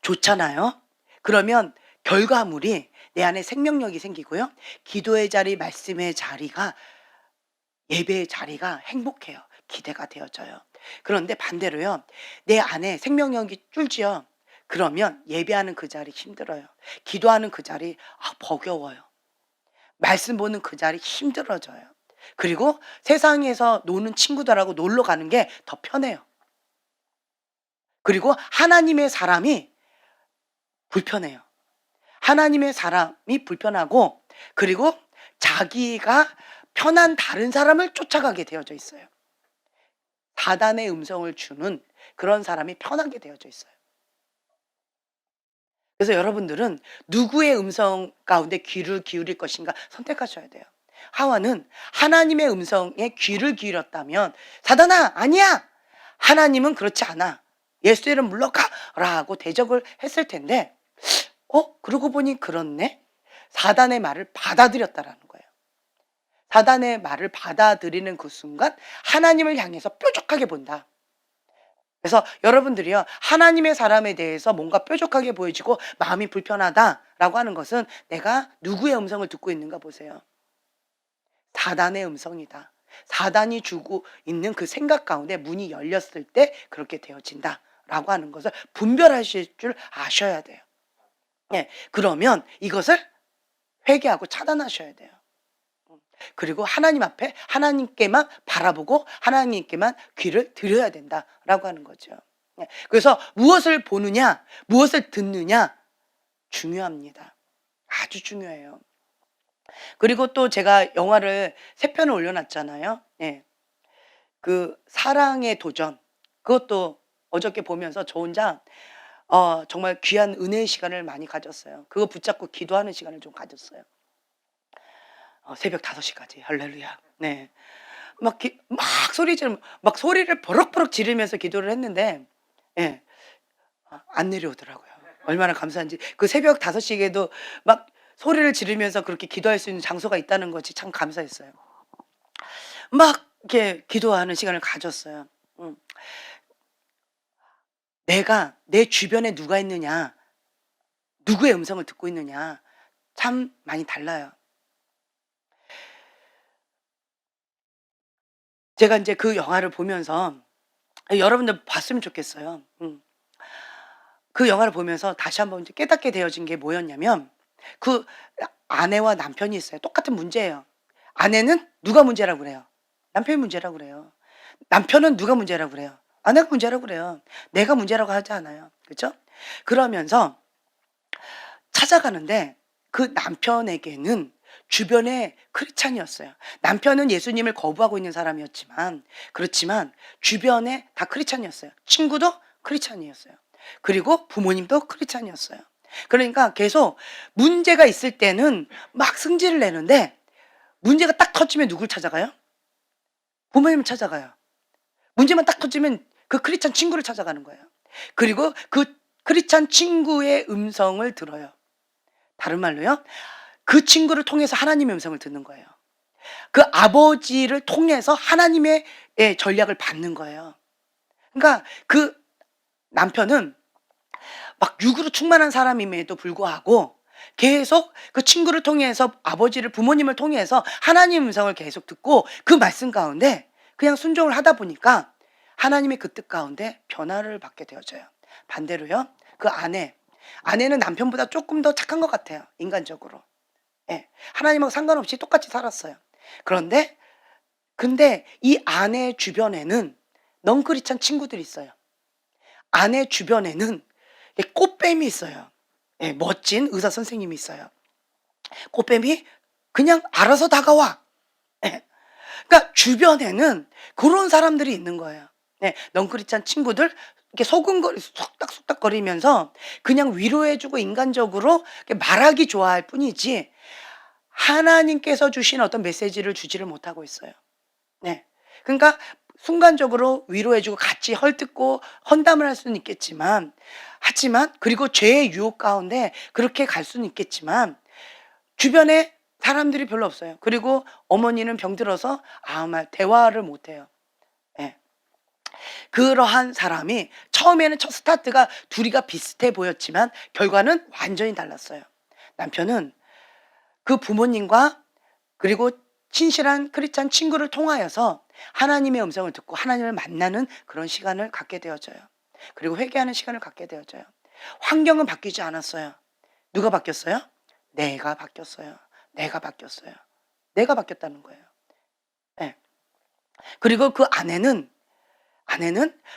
좋잖아요. 그러면 결과물이 내 안에 생명력이 생기고요. 기도의 자리, 말씀의 자리가, 예배의 자리가 행복해요. 기대가 되어져요. 그런데 반대로요. 내 안에 생명력이 줄지요. 그러면 예배하는 그 자리 힘들어요. 기도하는 그 자리 버거워요. 말씀 보는 그 자리 힘들어져요. 그리고 세상에서 노는 친구들하고 놀러 가는 게 더 편해요. 그리고 하나님의 사람이 불편해요. 하나님의 사람이 불편하고 그리고 자기가 편한 다른 사람을 쫓아가게 되어져 있어요. 사단의 음성을 주는 그런 사람이 편하게 되어져 있어요. 그래서 여러분들은 누구의 음성 가운데 귀를 기울일 것인가 선택하셔야 돼요. 하와는 하나님의 음성에 귀를 기울였다면 사단아 아니야. 하나님은 그렇지 않아. 예수의 이름 물러가 라고 대적을 했을 텐데 그러고 보니 그렇네. 사단의 말을 받아들였다라는 거예요. 사단의 말을 받아들이는 그 순간 하나님을 향해서 뾰족하게 본다. 그래서 여러분들이요 하나님의 사람에 대해서 뭔가 뾰족하게 보여지고 마음이 불편하다라고 하는 것은 내가 누구의 음성을 듣고 있는가 보세요. 사단의 음성이다. 사단이 주고 있는 그 생각 가운데 문이 열렸을 때 그렇게 되어진다라고 하는 것을 분별하실 줄 아셔야 돼요. 예, 그러면 이것을 회개하고 차단하셔야 돼요. 그리고 하나님 앞에 하나님께만 바라보고 하나님께만 귀를 드려야 된다라고 하는 거죠. 예, 그래서 무엇을 보느냐, 무엇을 듣느냐 중요합니다. 아주 중요해요. 그리고 또 제가 영화를 3편을 올려놨잖아요. 예. 그 사랑의 도전, 그것도 어저께 보면서 저 혼자 정말 귀한 은혜의 시간을 많이 가졌어요. 그거 붙잡고 기도하는 시간을 좀 가졌어요. 새벽 5시까지. 할렐루야. 네. 막 소리를 버럭버럭 지르면서 기도를 했는데, 예. 안 내려오더라고요. 얼마나 감사한지. 그 새벽 5시에도 막 소리를 지르면서 그렇게 기도할 수 있는 장소가 있다는 것이 참 감사했어요. 막 이렇게 기도하는 시간을 가졌어요. 음. 내가 내 주변에 누가 있느냐, 누구의 음성을 듣고 있느냐, 참 많이 달라요. 제가 인제 그 영화를 보면서 여러분들 봤으면 좋겠어요. 그 영화를 보면서 다시 한번 이제 깨닫게 되어진 게 뭐였냐면, 그 아내와 남편이 있어요. 똑같은 문제예요. 아내는 누가 문제라고 그래요? 남편이 문제라고 그래요. 남편은 누가 문제라고 그래요? 아내가 문제라고 그래요. 내가 문제라고 하지 않아요. 그죠? 그러면서 찾아가는데 그 남편에게는 주변에 크리스찬이었어요. 남편은 예수님을 거부하고 있는 사람이었지만, 그렇지만 주변에 다 크리스찬이었어요. 친구도 크리스찬이었어요. 그리고 부모님도 크리스찬이었어요. 그러니까 계속 문제가 있을 때는 막 승질을 내는데, 문제가 딱 터지면 누굴 찾아가요? 부모님을 찾아가요. 문제만 딱 터지면 그 크리스찬 친구를 찾아가는 거예요. 그리고 그 크리스찬 친구의 음성을 들어요. 다른 말로요, 그 친구를 통해서 하나님의 음성을 듣는 거예요. 그 아버지를 통해서 하나님의 전략을 받는 거예요. 그러니까 그 남편은 막 육으로 충만한 사람임에도 불구하고 계속 그 친구를 통해서, 아버지를, 부모님을 통해서 하나님의 음성을 계속 듣고 그 말씀 가운데 그냥 순종을 하다 보니까 하나님의 그 뜻 가운데 변화를 받게 되어져요. 반대로요, 그 아내는 남편보다 조금 더 착한 것 같아요, 인간적으로. 예. 하나님하고 상관없이 똑같이 살았어요. 근데 이 아내 주변에는 넝크리찬 친구들이 있어요. 아내 주변에는 꽃뱀이 있어요. 예, 멋진 의사 선생님이 있어요. 꽃뱀이 그냥 알아서 다가와. 예. 그러니까 주변에는 그런 사람들이 있는 거예요. 네, 넝크리찬 친구들, 이렇게 소근거리 속닥속닥거리면서 그냥 위로해주고 인간적으로 이렇게 말하기 좋아할 뿐이지 하나님께서 주신 어떤 메시지를 주지를 못하고 있어요. 네. 그러니까 순간적으로 위로해주고 같이 헐뜯고 헌담을 할 수는 있겠지만, 하지만 그리고 죄의 유혹 가운데 그렇게 갈 수는 있겠지만 주변에 사람들이 별로 없어요. 그리고 어머니는 병들어서 아무 말 대화를 못 해요. 예. 그러한 사람이 처음에는 첫 스타트가 둘이가 비슷해 보였지만 결과는 완전히 달랐어요. 남편은 그 부모님과 그리고 친실한 크리스찬 친구를 통하여서 하나님의 음성을 듣고 하나님을 만나는 그런 시간을 갖게 되어져요. 그리고 회개하는 시간을 갖게 되어져요. 환경은 바뀌지 않았어요. 누가 바뀌었어요? 내가 바뀌었어요. 내가 바뀌었어요. 내가 바뀌었다는 거예요. 예. 그리고 그 아내는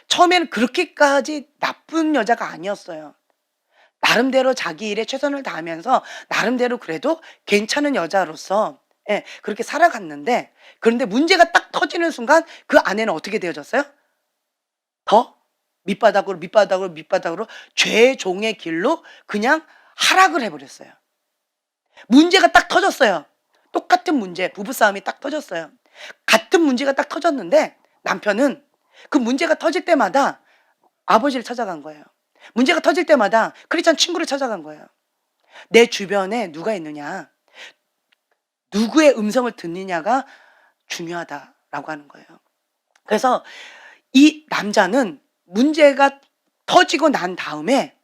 처음에는 그렇게까지 나쁜 여자가 아니었어요. 나름대로 자기 일에 최선을 다하면서 나름대로 그래도 괜찮은 여자로서, 예, 그렇게 살아갔는데, 그런데 문제가 딱 터지는 순간 그 아내는 어떻게 되어졌어요? 더 밑바닥으로 죄의 종의 길로 그냥 하락을 해버렸어요. 문제가 딱 터졌어요. 똑같은 문제, 부부싸움이 딱 터졌어요. 같은 문제가 딱 터졌는데 남편은 그 문제가 터질 때마다 아버지를 찾아간 거예요. 문제가 터질 때마다 크리스찬 친구를 찾아간 거예요. 내 주변에 누가 있느냐, 누구의 음성을 듣느냐가 중요하다라고 하는 거예요. 그래서 이 남자는 문제가 터지고 난 다음에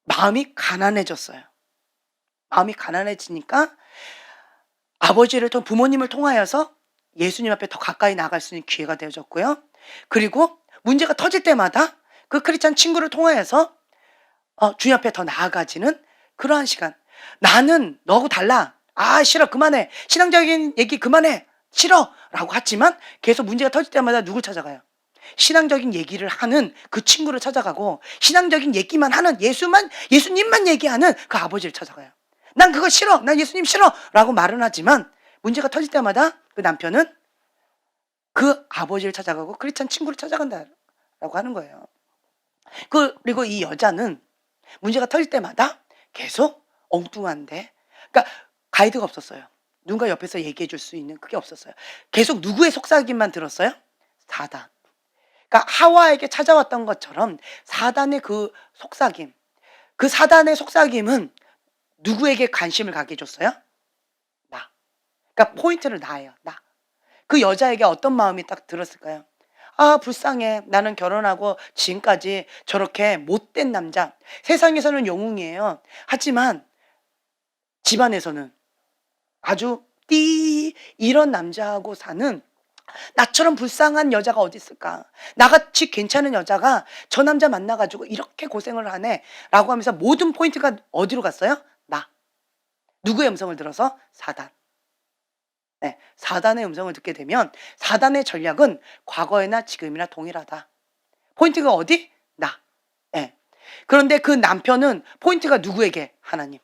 마음이 가난해졌어요. 마음이 가난해지니까 부모님을 통하여서 예수님 앞에 더 가까이 나갈 수 있는 기회가 되어졌고요. 그리고 문제가 터질 때마다 그 크리스찬 친구를 통하여서 주님 앞에 더 나아가지는 그러한 시간. 나는 너하고 달라. 아, 싫어. 그만해. 신앙적인 얘기 그만해. 싫어. 라고 하지만 계속 문제가 터질 때마다 누굴 찾아가요? 신앙적인 얘기를 하는 그 친구를 찾아가고, 신앙적인 얘기만 하는 예수님만 얘기하는 그 아버지를 찾아가요. 난 그거 싫어. 난 예수님 싫어. 라고 말은 하지만 문제가 터질 때마다 그 남편은 그 아버지를 찾아가고 크리스찬 친구를 찾아간다라고 하는 거예요. 그리고 이 여자는 문제가 터질 때마다 계속 엉뚱한데, 그러니까 가이드가 없었어요. 누군가 옆에서 얘기해 줄 수 있는 그게 없었어요. 계속 누구의 속삭임만 들었어요? 사단. 그러니까 하와에게 찾아왔던 것처럼 사단의 그 속삭임, 그 사단의 속삭임은 누구에게 관심을 가게 해줬어요? 나. 그러니까 포인트를 나예요. 나. 그 여자에게 어떤 마음이 딱 들었을까요? 아, 불쌍해. 나는 결혼하고 지금까지 저렇게 못된 남자. 세상에서는 영웅이에요. 하지만 집안에서는 아주 이런 남자하고 사는 나처럼 불쌍한 여자가 어디 있을까? 나같이 괜찮은 여자가 저 남자 만나가지고 이렇게 고생을 하네. 라고 하면서 모든 포인트가 어디로 갔어요? 나. 누구의 음성을 들어서? 사단. 네, 사단의 음성을 듣게 되면 사단의 전략은 과거에나 지금이나 동일하다. 포인트가 어디? 나. 네. 그런데 그 남편은 포인트가 누구에게? 하나님.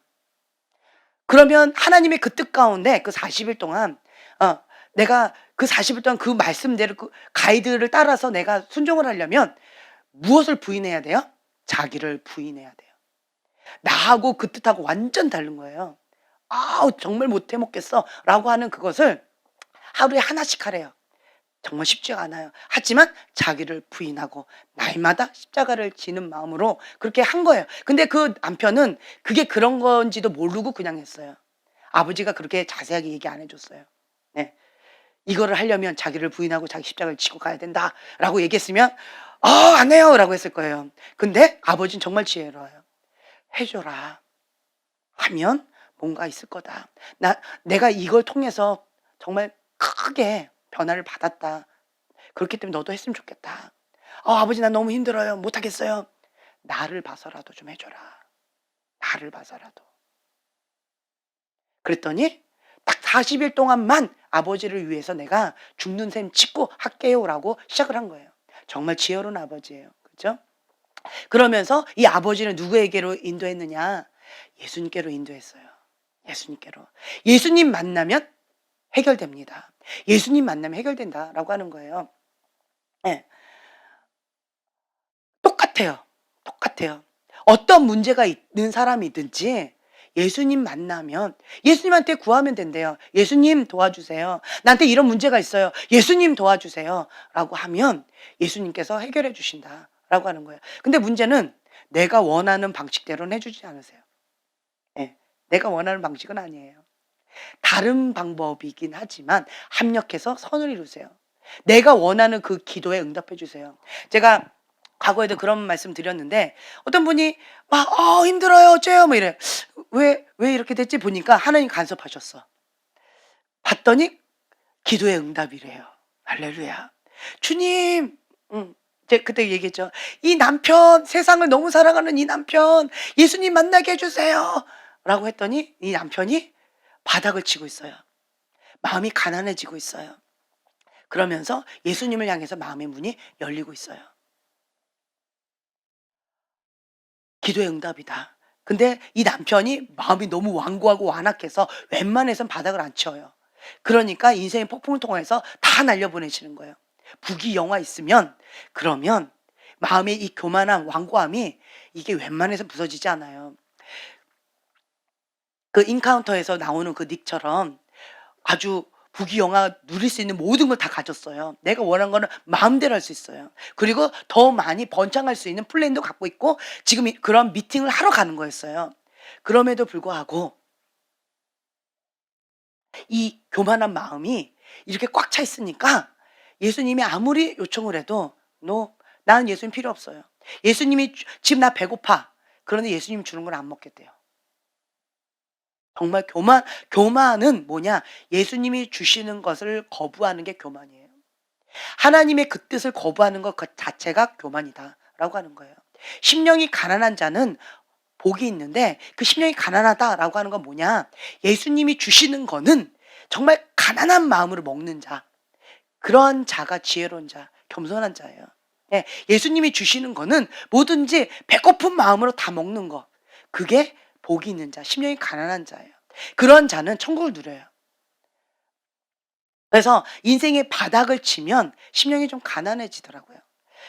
그러면 하나님의 그 뜻 가운데 그 40일 동안 내가 그 40일 동안 그 말씀대로 그 가이드를 따라서 내가 순종을 하려면 무엇을 부인해야 돼요? 자기를 부인해야 돼요. 나하고 그 뜻하고 완전 다른 거예요. 아, 정말 못해 먹겠어 라고 하는 그것을 하루에 하나씩 하래요. 정말 쉽지가 않아요. 하지만 자기를 부인하고 날마다 십자가를 지는 마음으로 그렇게 한 거예요. 근데 그 남편은 그게 그런 건지도 모르고 그냥 했어요. 아버지가 그렇게 자세하게 얘기 안 해줬어요. 네. 이거를 하려면 자기를 부인하고 자기 십자가를 지고 가야 된다라고 얘기했으면 안 해요 라고 했을 거예요. 근데 아버지는 정말 지혜로워요. 해줘라 하면 뭔가 있을 거다. 내가 이걸 통해서 정말 크게 변화를 받았다. 그렇기 때문에 너도 했으면 좋겠다. 아버지 나 너무 힘들어요. 못하겠어요. 나를 봐서라도 좀 해줘라. 나를 봐서라도. 그랬더니 딱 40일 동안만 아버지를 위해서 내가 죽는 셈 치고 할게요라고 시작을 한 거예요. 정말 지혜로운 아버지예요. 그렇죠? 그러면서 이 아버지는 누구에게로 인도했느냐? 예수님께로 인도했어요. 예수님께로. 예수님 만나면 해결됩니다. 예수님 만나면 해결된다라고 하는 거예요. 네. 똑같아요. 똑같아요. 어떤 문제가 있는 사람이든지 예수님 만나면 예수님한테 구하면 된대요. 예수님 도와주세요. 나한테 이런 문제가 있어요. 예수님 도와주세요. 라고 하면 예수님께서 해결해 주신다. 라고 하는 거예요. 근데 문제는 내가 원하는 방식대로는 해주지 않으세요. 네. 내가 원하는 방식은 아니에요. 다른 방법이긴 하지만 합력해서 선을 이루세요. 내가 원하는 그 기도에 응답해 주세요. 제가 과거에도 그런 말씀 드렸는데 어떤 분이 막 힘들어요 어째요 뭐 이래. 왜 이렇게 됐지 보니까 하나님 간섭하셨어. 봤더니 기도의 응답이래요. 할렐루야. 주님, 제가 그때 얘기했죠. 이 남편, 세상을 너무 사랑하는 이 남편, 예수님 만나게 해주세요. 라고 했더니 이 남편이 바닥을 치고 있어요. 마음이 가난해지고 있어요. 그러면서 예수님을 향해서 마음의 문이 열리고 있어요. 기도의 응답이다. 근데 이 남편이 마음이 너무 완고하고 완악해서 웬만해선 바닥을 안 치워요. 그러니까 인생의 폭풍을 통해서 다 날려보내시는 거예요. 부귀영화 있으면 그러면 마음의 이 교만함, 완고함이 이게 웬만해서 부서지지 않아요. 그 인카운터에서 나오는 그 닉처럼 아주 부귀영화 누릴 수 있는 모든 걸 다 가졌어요. 내가 원하는 거는 마음대로 할 수 있어요. 그리고 더 많이 번창할 수 있는 플랜도 갖고 있고 지금 그런 미팅을 하러 가는 거였어요. 그럼에도 불구하고 이 교만한 마음이 이렇게 꽉 차 있으니까 예수님이 아무리 요청을 해도 나는 예수님 필요 없어요. 예수님이 지금 나 배고파. 그런데 예수님 주는 걸 안 먹겠대요. 정말 교만은 뭐냐? 예수님이 주시는 것을 거부하는 게 교만이에요. 하나님의 그 뜻을 거부하는 것 그 자체가 교만이다라고 하는 거예요. 심령이 가난한 자는 복이 있는데 그 심령이 가난하다라고 하는 건 뭐냐? 예수님이 주시는 거는 정말 가난한 마음으로 먹는 자. 그러한 자가 지혜로운 자, 겸손한 자예요. 예수님이 주시는 거는 뭐든지 배고픈 마음으로 다 먹는 거. 그게 복이 있는 자, 심령이 가난한 자예요. 그런 자는 천국을 누려요. 그래서 인생의 바닥을 치면 심령이 좀 가난해지더라고요.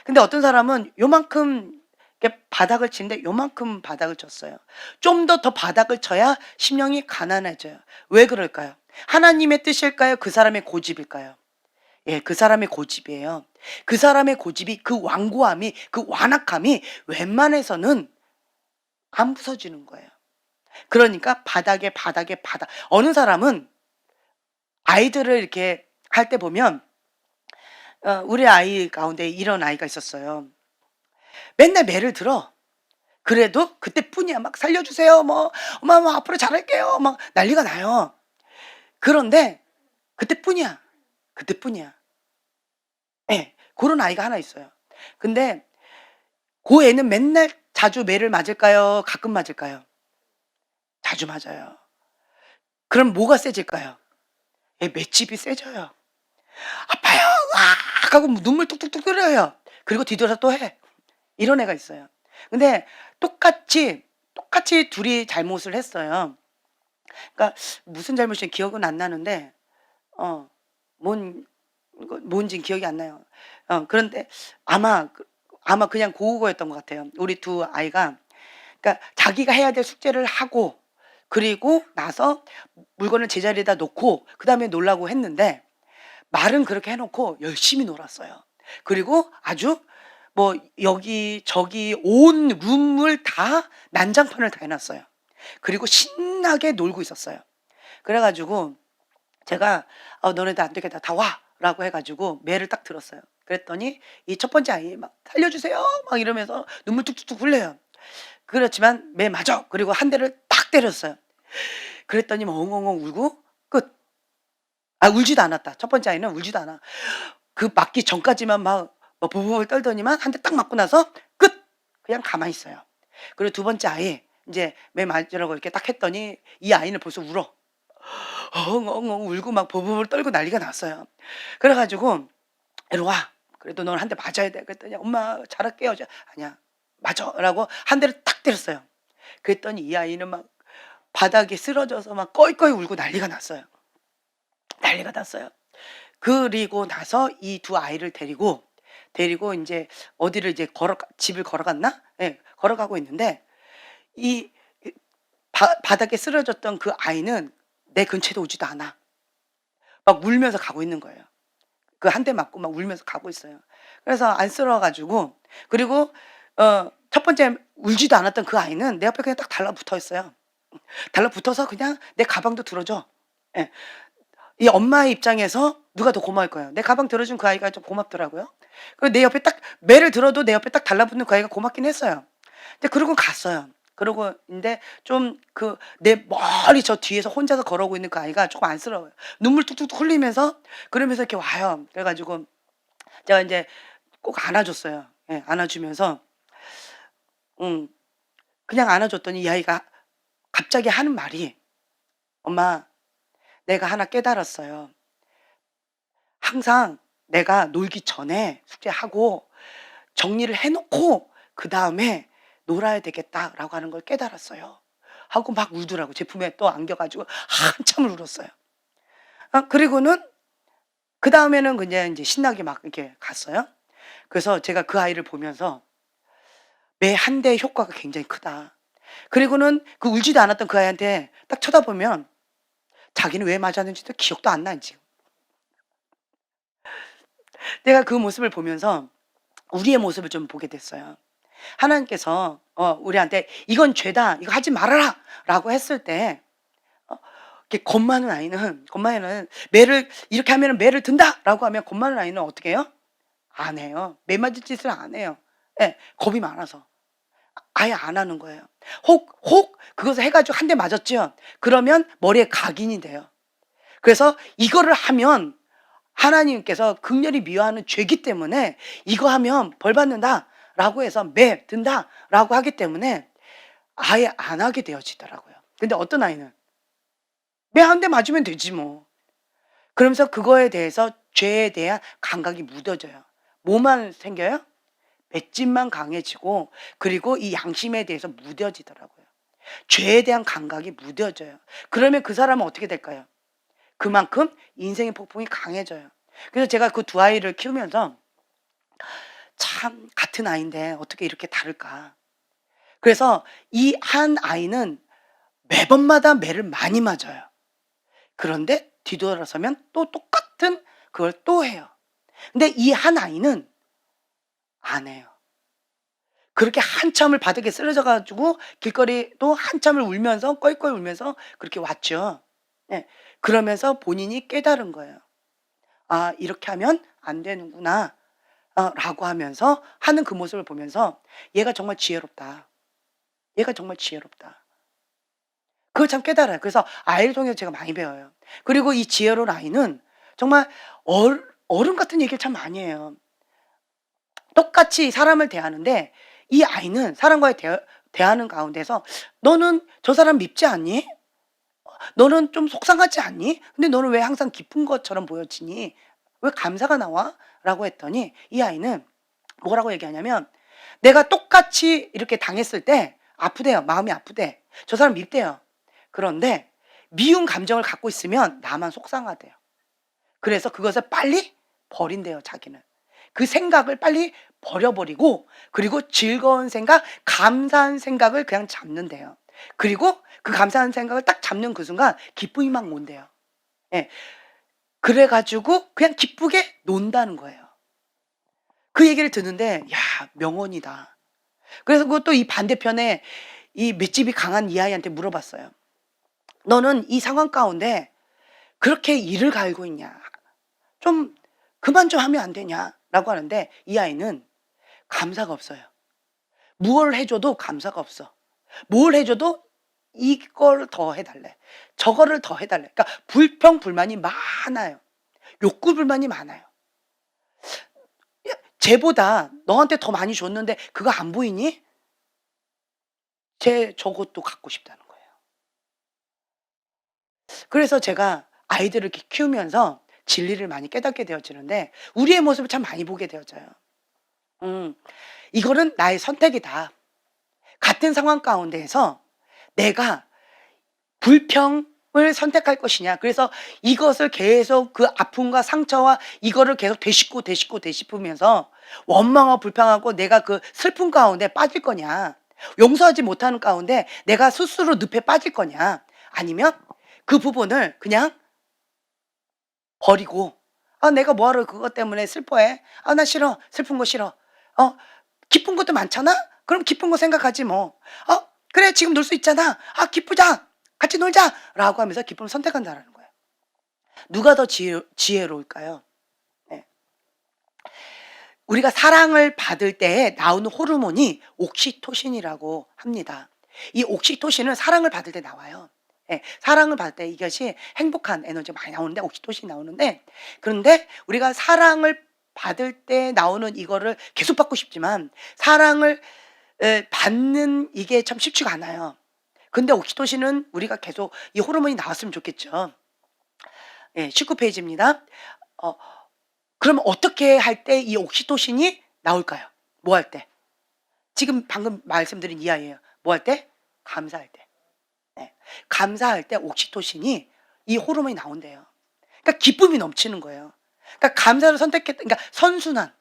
근데 어떤 사람은 요만큼 이렇게 바닥을 치는데 요만큼 바닥을 쳤어요. 좀 더 바닥을 쳐야 심령이 가난해져요. 왜 그럴까요? 하나님의 뜻일까요? 그 사람의 고집일까요? 예, 그 사람의 고집이에요. 그 사람의 고집이, 그 완고함이, 그 완악함이 웬만해서는 안 부서지는 거예요. 그러니까 바닥에 바닥. 어느 사람은 아이들을 이렇게 할 때 보면 우리 아이 가운데 이런 아이가 있었어요. 맨날 매를 들어. 그래도 그때뿐이야. 막 "살려주세요." 뭐 "엄마 뭐 앞으로 잘할게요." 막 난리가 나요. 그런데 그때뿐이야. 그때뿐이야. 예. 고런 아이가 하나 있어요. 근데 고 애는 맨날 자주 매를 맞을까요? 가끔 맞을까요? 자주 맞아요. 그럼 뭐가 세질까요? 예, 맷집이 세져요. "아파요. 으악." 하고 눈물 뚝뚝뚝 흘려요. 그리고 뒤돌아서 또 해. 이런 애가 있어요. 근데 똑같이 둘이 잘못을 했어요. 그러니까 무슨 잘못인지 기억은 안 나는데 어 뭔 뭔진 기억이 안 나요. 그런데 아마 아마 그냥 고우고였던 것 같아요. 우리 두 아이가 그러니까 자기가 해야 될 숙제를 하고 그리고 나서 물건을 제자리에다 놓고 그다음에 놀라고 했는데 말은 그렇게 해 놓고 열심히 놀았어요. 그리고 아주 뭐 여기 저기 온 룸을 다 난장판을 다 해 놨어요. 그리고 신나게 놀고 있었어요. 그래 가지고 제가 너네들 안 되겠다. 다 와."라고 해 가지고 매를 딱 들었어요. 그랬더니 이 첫 번째 아이 막 "살려주세요." 막 이러면서 눈물 뚝뚝뚝 흘려요. 그렇지만 "매 맞아." 그리고 한 대를 딱 때렸어요. 그랬더니 막 엉엉엉 울고 끝. 아, 울지도 않았다. 첫 번째 아이는 울지도 않아. 그 맞기 전까지만 막 부부부부 떨더니만 한 대 딱 맞고 나서 끝. 그냥 가만히 있어요. 그리고 두 번째 아이 인제 매 맞으라고 이렇게 딱 했더니 이 아이는 벌써 울어. 엉엉엉 울고 막 버버버 떨고 난리가 났어요. 그래 가지고 "이리 와. 그래도 넌 한 대 맞아야 돼." 그랬더니 "엄마 잘할게요." "아니야. 맞아."라고 한 대를 탁 때렸어요. 그랬더니 이 아이는 막 바닥에 쓰러져서 막 껄껄 울고 난리가 났어요. 난리가 났어요. 그리고 나서 이 두 아이를 데리고 인제 어디를 이제 집을 걸어갔나? 예. 걸어가고 있는데 이 바닥에 쓰러졌던 그 아이는 내 근처에도 오지도 않아. 막 울면서 가고 있는 거예요. 그 한 대 맞고 막 울면서 가고 있어요. 그래서 안쓰러워 가지고 그리고 첫 번째 울지도 않았던 그 아이는 내 옆에 그냥 딱 달라붙어 있어요. 달라붙어서 그냥 내 가방도 들어줘. 예. 이 엄마의 입장에서 누가 더 고마울 거예요. 내 가방 들어준 그 아이가 좀 고맙더라고요. 그리고 내 옆에 딱 매를 들어도 내 옆에 딱 달라붙는 그 아이가 고맙긴 했어요. 근데 그러고 갔어요. 그러고 인데 좀 내 멀리 저 뒤에서 혼자서 걸어오고 있는 그 아이가 쪼끔 안쓰러워요. 눈물 뚝뚝뚝 흘리면서 그러면서 이렇게 와요. 그래 가지고 제가 인제 꼭 안아 줬어요. 예, 안아 주면서 음 그냥 안아 줬더니 이 아이가 갑자기 하는 말이 "엄마, 내가 하나 깨달았어요. 항상 내가 놀기 전에 숙제하고 정리를 해 놓고 그다음에 놀아야 되겠다."라고 하는 걸 깨달았어요. 하고 막 울더라고요. 제 품에 또 안겨 가지고 한참을 울었어요. 그리고는 그다음에는 그냥 인제 신나게 막 이렇게 갔어요. 그래서 제가 그 아이를 보면서 '매 한 대의 효과가 굉장히 크다.' 그리고는 그 울지도 않았던 그 아이한테 딱 쳐다보면 자기는 왜 맞았는지도 기억도 안 나요 지금. 내가 그 모습을 보면서 우리의 모습을 좀 보게 됐어요. 하나님께서 우리한테 "이건 죄다. 이거 하지 말아라."라고 했을 때 이렇게 겁 많은 아이는 "매를 이렇게 하면은 매를 든다."라고 하면 겁 많은 아이는 어떻게 해요? 안 해요. 매 맞을 짓을 안 해요. 예. 겁이 많아서. 아예 안 하는 거예요. 혹 그것을 해 가지고 한 대 맞았죠. 그러면 머리에 각인이 돼요. 그래서 이거를 하면 하나님께서 극렬히 미워하는 죄기 때문에 "이거 하면 벌 받는다."라고 해서 "매 든다."라고 하기 때문에 아예 안 하게 되어지더라고요. 근데 어떤 아이는 "매 한 대 맞으면 되지 뭐." 그러면서 그거에 대해서 죄에 대한 감각이 무뎌져요. 뭐만 생겨요? 맷집만 강해지고 그리고 이 양심에 대해서 무뎌지더라고요. 죄에 대한 감각이 무뎌져요. 그러면 그 사람은 어떻게 될까요? 그만큼 인생의 폭풍이 강해져요. 그래서 제가 그 두 아이를 키우면서 참 같은 아이인데 어떻게 이렇게 다를까. 그래서 이 한 아이는 매번마다 매를 많이 맞아요. 그런데 뒤돌아서면 또 똑같은 그걸 또 해요. 근데 이 한 아이는 안 해요. 그렇게 한참을 바닥에 쓰러져 가지고 길거리도 한참을 울면서 껄껄 울면서 그렇게 왔죠. 예. 그러면서 본인이 깨달은 거예요. '아 이렇게 하면 안 되는구나.' 라고 하면서 하는 그 모습을 보면서 '얘가 정말 지혜롭다. 얘가 정말 지혜롭다.' 그걸 참 깨달아요. 그래서 아이를 통해서 제가 많이 배워요. 그리고 이 지혜로운 아이는 정말 어른 같은 얘기를 참 많이 해요. 똑같이 사람을 대하는데 이 아이는 사람과의 대하는 가운데서 "너는 저 사람 밉지 않니? 너는 좀 속상하지 않니? 근데 너는 왜 항상 기쁜 것처럼 보여지니? 왜 감사가 나와?" 라고 했더니 이 아이는 뭐라고 얘기하냐면 내가 똑같이 이렇게 당했을 때 아프대요. 마음이 아프대. 저 사람 밉대요. 그런데 미운 감정을 갖고 있으면 나만 속상하대요. 그래서 그것을 빨리 버린대요 자기는. 그 생각을 빨리 버려버리고 그리고 즐거운 생각, 감사한 생각을 그냥 잡는대요. 그리고 그 감사한 생각을 딱 잡는 그 순간 기쁨이 막 온대요. 예. 그래 가지고 그냥 기쁘게 논다는 거예요. 그 얘기를 듣는데 야 명언이다. 그래서 그것도 이 반대편에 이 맷집이 강한 이 아이한테 물어봤어요. "너는 이 상황 가운데 그렇게 이를 갈고 있냐? 좀 그만 좀 하면 안 되냐?"라고 하는데 이 아이는 감사가 없어요. 무엇을 해 줘도 감사가 없어. 뭘 해 줘도 이걸 더 해 달래. 저거를 더 해 달래. 그러니까 불평불만이 많아요. 욕구불만이 많아요. 야 쟤보다 너한테 더 많이 줬는데 그거 안 보이니? 쟤 저것도 갖고 싶다는 거예요. 그래서 제가 아이들을 이렇게 키우면서 진리를 많이 깨닫게 되어지는데 우리의 모습을 참 많이 보게 되어져요. 음. 이거는 나의 선택이다. 같은 상황 가운데에서 내가 불평을 선택할 것이냐. 그래서 이것을 계속 그 아픔과 상처와 이거를 계속 되씹고 되씹고 되씹으면서 원망하고 불평하고 내가 그 슬픔 가운데 빠질 거냐. 용서하지 못하는 가운데 내가 스스로 늪에 빠질 거냐. 아니면 그 부분을 그냥 버리고 '아 내가 뭐하러 그것 때문에 슬퍼해. 아 나 싫어. 슬픈 거 싫어. 어 기쁜 것도 많잖아. 그럼 기쁜 거 생각하지 뭐. 그래 지금 놀 수 있잖아. 아 기쁘자. 같이 놀자.'라고 하면서 기쁨을 선택한다라는 거예요. 누가 더 지혜로울까요? 네. 우리가 사랑을 받을 때에 나오는 호르몬이 옥시토신이라고 합니다. 이 옥시토신은 사랑을 받을 때 나와요. 예. 사랑을 받을 때 이것이 행복한 에너지가 많이 나오는데 옥시토신이 나오는데 그런데 우리가 사랑을 받을 때 나오는 이거를 계속 받고 싶지만 사랑을 받는 이게 참 쉽지가 않아요. 근데 옥시토신은 우리가 계속 이 호르몬이 나왔으면 좋겠죠. 예. 19 페이지입니다. 어 그러면 어떻게 할 때 이 옥시토신이 나올까요? 뭐 할 때? 지금 방금 말씀드린 이 아이예요. 뭐 할 때? 감사할 때. 예. 감사할 때 옥시토신이 이 호르몬이 나온대요. 그러니까 기쁨이 넘치는 거예요. 그러니까 감사를 그러니까 선순환.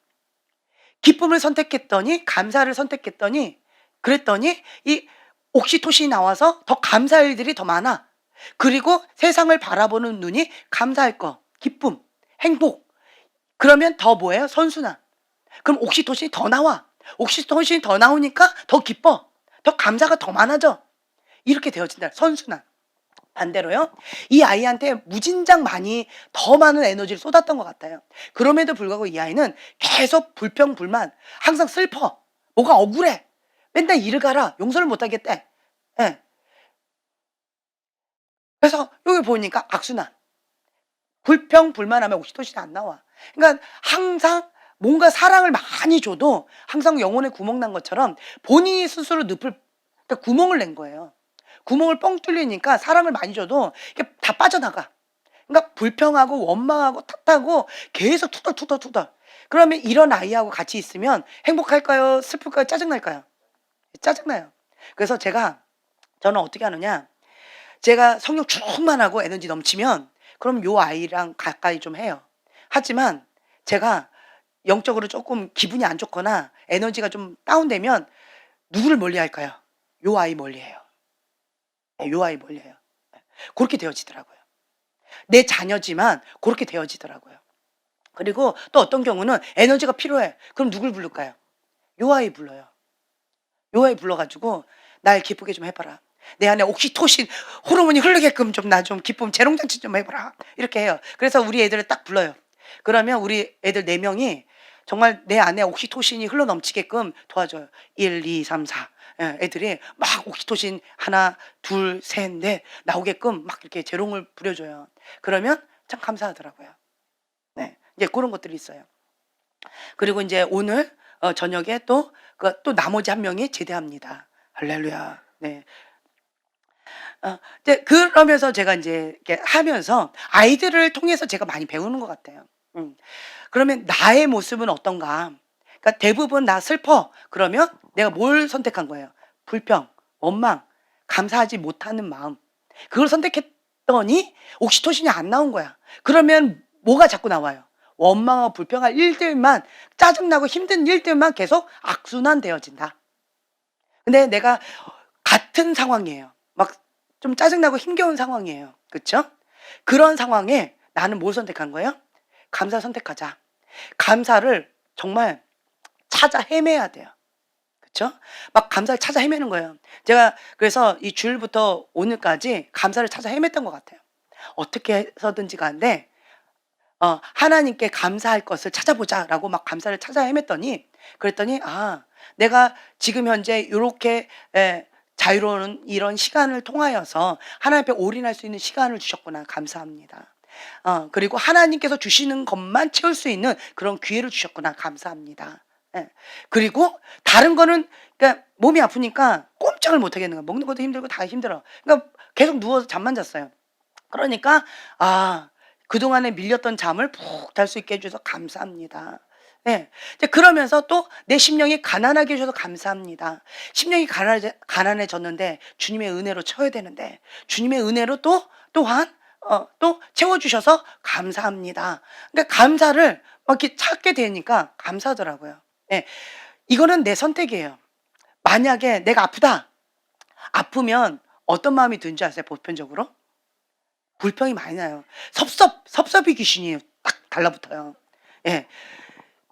기쁨을 선택했더니 감사를 선택했더니 그랬더니 이 옥시토신이 나와서 더 감사할 일들이 더 많아. 그리고 세상을 바라보는 눈이 감사할 거, 기쁨, 행복. 그러면 더 뭐예요? 선순환. 그럼 옥시토신이 더 나와. 옥시토신이 더 나오니까 더 기뻐. 더 감사가 더 많아져. 이렇게 되어진다. 선순환. 반대로요. 이 아이한테 무진장 많이 더 많은 에너지를 쏟았던 것 같아요. 그럼에도 불구하고 이 아이는 계속 불평불만, 항상 슬퍼. 뭐가 억울해. 맨날 이를 가라. 용서를 못 하겠대. 예. 그래서 여기 보니까 악순환. 불평불만하면 옥시토신이 안 나와. 그러니까 항상 뭔가 사랑을 많이 줘도 항상 영혼에 구멍 난 것처럼 본인이 스스로 그러니까 구멍을 낸 거예요. 구멍을 뻥 뚫리니까 사랑을 많이 줘도 이게 다 빠져나가. 그러니까 불평하고 원망하고 탓하고 계속 투덜투덜투덜. 그러면 이런 아이하고 같이 있으면 행복할까요? 슬플까요? 짜증날까요? 짜증나요. 그래서 제가 저는 어떻게 하느냐. 제가 성령 충만하고 에너지 넘치면 그럼 요 아이랑 가까이 좀 해요. 하지만 제가 영적으로 조금 기분이 안 좋거나 에너지가 좀 다운되면 누구를 멀리할까요? 요 아이 멀리해요. 예, 요 아이 멀리해요. 예. 그렇게 되어지더라고요. 내 자녀지만 그렇게 되어지더라고요. 그리고 또 어떤 경우는 에너지가 필요해. 그럼 누굴 부를까요? 요 아이 불러요. 요 아이 불러 가지고 "날 기쁘게 좀 해 봐라. 내 안에 옥시토신 호르몬이 흐르게끔 좀 나 좀 기쁨 재롱잔치 좀 해 봐라." 이렇게 해요. 그래서 우리 애들을 딱 불러요. 그러면 우리 애들 4 명이 정말 내 안에 옥시토신이 흘러넘치게끔 도와줘요. 1, 2, 3, 4. 예, 애들이 막 옥시토신 하나, 둘, 셋, 넷 나오게끔 막 이렇게 재롱을 부려 줘요. 그러면 참 감사하더라고요. 네. 이제 고런 것들이 있어요. 그리고 인제 오늘 저녁에 또 나머지 한 명이 제대합니다. 할렐루야. 네. 이제 그러면서 제가 인제 이렇게 하면서 아이들을 통해서 제가 많이 배우는 것 같아요. 음. 그러면 '나의 모습은 어떤가?' 그러니까 대부분 "나 슬퍼." 그러면 내가 뭘 선택한 거예요? 불평, 원망, 감사하지 못하는 마음. 그걸 선택했더니 옥시토신이 안 나온 거야. 그러면 뭐가 자꾸 나와요? 원망하고 불평할 일들만, 짜증나고 힘든 일들만 계속 악순환되어진다. 근데 내가 같은 상황이에요. 막 좀 짜증나고 힘겨운 상황이에요. 그쵸? 그런 상황에 나는 뭘 선택한 거예요? 감사를 선택하자. 감사를 정말 찾아 헤매야 돼요. 그쵸? 막 감사를 찾아 헤매는 거예요. 제가 그래서 이 주일부터 오늘까지 감사를 찾아 헤맸던 것 같아요. 어떻게 해서든지 간에 하나님께 감사할 것을 찾아보자라고 막 감사를 찾아 헤맸더니, 그랬더니 내가 지금 현재 요렇게 자유로운 이런 시간을 통하여서 하나님 앞에 올인할 수 있는 시간을 주셨구나. 감사합니다. 그리고 하나님께서 주시는 것만 채울 수 있는 그런 기회를 주셨구나. 감사합니다. 예. 그리고 다른 거는, 그러니까 몸이 아프니까 꼼짝을 못 하겠는 거야. 먹는 것도 힘들고 다 힘들어. 그러니까 계속 누워서 잠만 잤어요. 그러니까 그동안에 밀렸던 잠을 푹 잘 수 있게 해 주셔서 감사합니다. 예. 이제 그러면서 또 내 심령이 가난하게 해 주셔서 감사합니다. 심령이 가난해졌는데 주님의 은혜로 채워야 되는데 주님의 은혜로 또한 또 채워 주셔서 감사합니다. 그러니까 감사를 막 이렇게 찾게 되니까 감사하더라고요. 예. 이거는 내 선택이에요. 만약에 내가 아프다. 아프면 어떤 마음이 드는지 아세요? 보편적으로? 불평이 많이 나요. 섭섭이 귀신이 딱 달라붙어요. 예.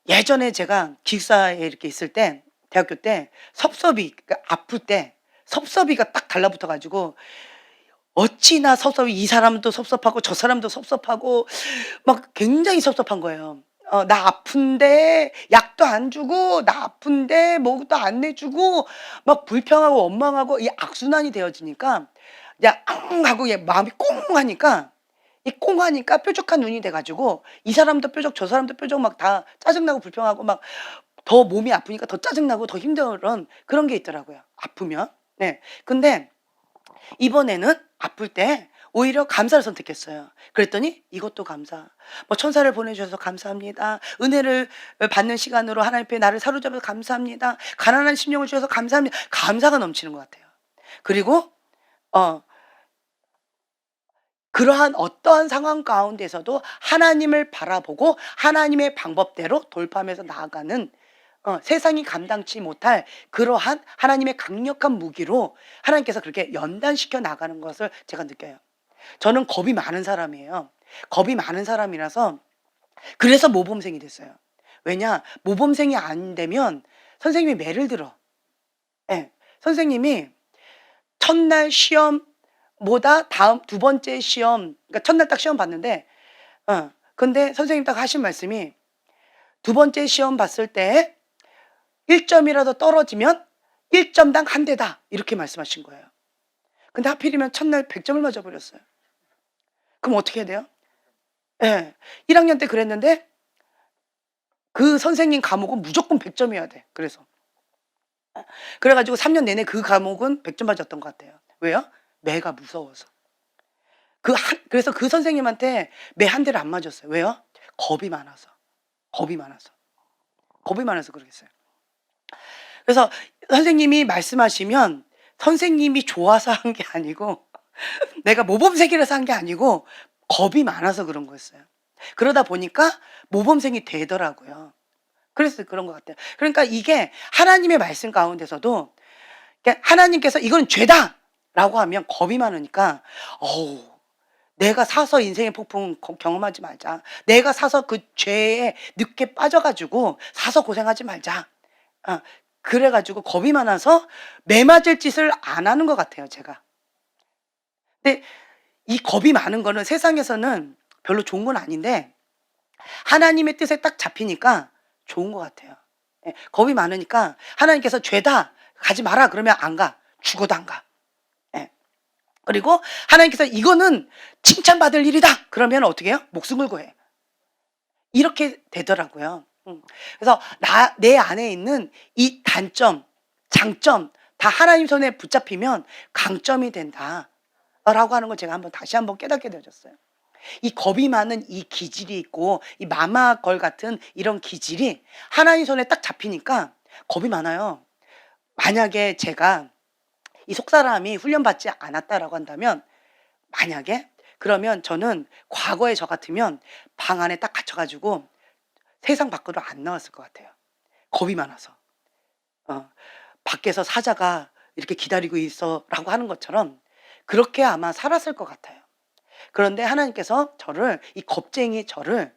예전에 제가 기숙사에 이렇게 있을 때, 대학교 때 섭섭이, 그러니까 아플 때 섭섭이가 딱 달라붙어 가지고 어찌나 섭섭이, 이 사람도 섭섭하고 저 사람도 섭섭하고 막 굉장히 섭섭한 거예요. 나 아픈데 약도 안 주고, 나 아픈데 뭐도 안 내주고, 막 불평하고 원망하고 이 악순환이 되어지니까 이제 앙 하고 얘 마음이 꽁 하니까, 이 꽁 하니까 뾰족한 눈이 돼 가지고 이 사람도 뾰족 저 사람도 뾰족 막 다 짜증나고 불평하고 막 더 몸이 아프니까 더 짜증나고 더 힘든 그런 게 있더라고요, 아프면. 네. 근데 이번에는 아플 때 오히려 감사를 선택했어요. 그랬더니 이것도 감사. 뭐 천사를 보내주셔서 감사합니다. 은혜를 받는 시간으로 하나님 앞에 나를 사로잡아서 감사합니다. 가난한 심령을 주셔서 감사합니다. 감사가 넘치는 것 같아요. 그리고 어 그러한 어떠한 상황 가운데서도 하나님을 바라보고 하나님의 방법대로 돌파하면서 나아가는, 세상이 감당치 못할 그러한 하나님의 강력한 무기로 하나님께서 그렇게 연단시켜 나가는 것을 제가 느껴요. 저는 겁이 많은 사람이에요. 겁이 많은 사람이라서 그래서 모범생이 됐어요. 왜냐? 모범생이 안 되면 선생님이 매를 들어. 예. 선생님이 첫날 시험보다 다음 두 번째 시험, 그러니까 첫날 딱 시험 봤는데 근데 선생님 딱 하신 말씀이 두 번째 시험 봤을 때 1 점이라도 떨어지면 1 점당 한 대다. 이렇게 말씀하신 거예요. 근데 하필이면 첫날 100 점을 맞아 버렸어요. 그럼 어떻게 해야 돼요? 예. 1 학년 때 그랬는데 그 선생님 과목은 무조건 100 점이어야 돼. 그래 가지고 3년 내내 그 과목은 100점 맞았던 것 같아요. 왜요? 매가 무서워서. 그래서 그 선생님한테 매 한 대를 안 맞았어요. 왜요? 겁이 많아서. 겁이 많아서. 겁이 많아서 그러겠어요. 그래서 선생님이 말씀하시면 선생님이 좋아서 한 게 아니고 내가 모범생이라서 한 게 아니고 겁이 많아서 그런 거였어요. 그러다 보니까 모범생이 되더라고요. 그래서 그런 것 같아요. 그러니까 이게 하나님의 말씀 가운데서도 하나님께서 "이건 죄다."라고 하면 겁이 많으니까 어우, 내가 사서 인생의 폭풍 경험하지 말자. 내가 사서 그 죄에 늦게 빠져 가지고 사서 고생하지 말자. 어, 그래 가지고 겁이 많아서 매맞을 짓을 안 하는 것 같아요, 제가. 근데 이 겁이 많은 거는 세상에서는 별로 좋은 건 아닌데 하나님의 뜻에 딱 잡히니까 좋은 것 같아요. 예, 겁이 많으니까 하나님께서 "죄다. 가지 마라." 그러면 안 가. 죽어도 안 가. 예. 그리고 하나님께서 "이거는 칭찬받을 일이다." 그러면 어떻게 해요? 목숨 걸고 해. 이렇게 되더라고요. 그래서 내 안에 있는 이 단점, 장점 다 하나님 손에 붙잡히면 강점이 된다라고 하는 걸 제가 다시 한번 깨닫게 되어졌어요. 이 겁이 많은 이 기질이 있고 이 마마걸 같은 이런 기질이 하나님 손에 딱 잡히니까 겁이 많아요. 만약에 제가 이 속사람이 훈련받지 않았다라고 한다면, 만약에 그러면 저는 과거에 저 같으면 방 안에 딱 갇혀 가지고 세상 밖으로 안 나왔을 것 같아요. 겁이 많아서. 어, 밖에서 사자가 이렇게 기다리고 있어라고 하는 것처럼 그렇게 아마 살았을 것 같아요. 그런데 하나님께서 이 겁쟁이 저를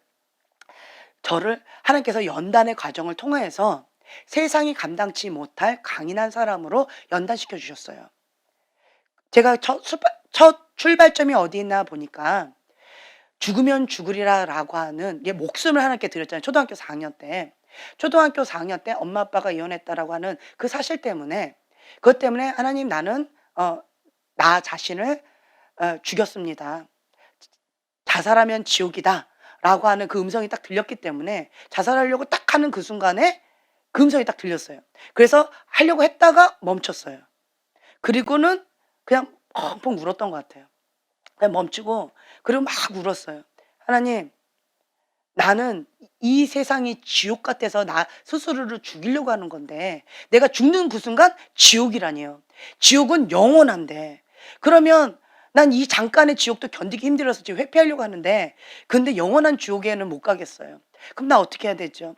하나님께서 연단의 과정을 통해서 세상이 감당치 못할 강인한 사람으로 연단시켜 주셨어요. 제가 첫 출발점이 어디 있나 보니까 죽으면 죽으리라라고 하는 게 목숨을 하나님께 드렸잖아요. 초등학교 4학년 때. 초등학교 4학년 때 엄마 아빠가 이혼했다라고 하는 그 사실 때문에, 그것 때문에 하나님, 나는 나 자신을 죽였습니다. 자살하면 지옥이다라고 하는 그 음성이 딱 들렸기 때문에 자살하려고 딱 하는 그 순간에 그 음성이 딱 들렸어요. 그래서 하려고 했다가 멈췄어요. 그리고는 그냥 펑펑 울었던 것 같아요. 그냥 멈추고 그리고 막 울었어요. 하나님, 나는 이 세상이 지옥 같아서 나 스스로를 죽이려고 하는 건데 내가 죽는 그 순간 지옥이라니요. 지옥은 영원한데 그러면 난 이 잠깐의 지옥도 견디기 힘들어서 지금 회피하려고 하는데 근데 영원한 지옥에는 못 가겠어요. 그럼 나 어떻게 해야 되죠?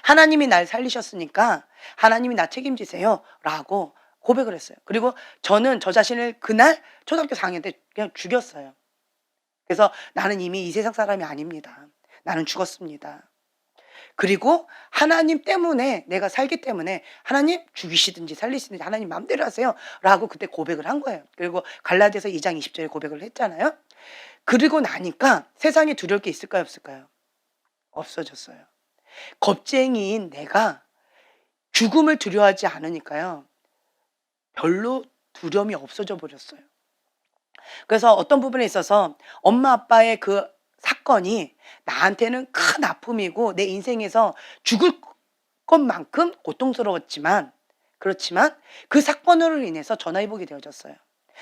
하나님이 날 살리셨으니까 하나님이 나 책임지세요 라고 고백을 했어요. 그리고 저는 저 자신을 그날 초등학교 4학년 때 그냥 죽였어요. 그래서 나는 이미 이 세상 사람이 아닙니다. 나는 죽었습니다. 그리고 하나님 때문에, 내가 살기 때문에 하나님 죽이시든지 살리시든지 하나님 마음대로 하세요 라고 그때 고백을 한 거예요. 그리고 갈라디아서 2장 20절에 고백을 했잖아요. 그리고 나니까 세상에 두려울 게 있을까요, 없을까요? 없어졌어요. 겁쟁이인 내가 죽음을 두려워하지 않으니까요, 별로 두려움이 없어져 버렸어요. 그래서 어떤 부분에 있어서 엄마 아빠의 그 사건이 나한테는 큰 아픔이고 내 인생에서 죽을 것만큼 고통스러웠지만, 그렇지만 그 사건으로 인해서 전화위복이 되어졌어요.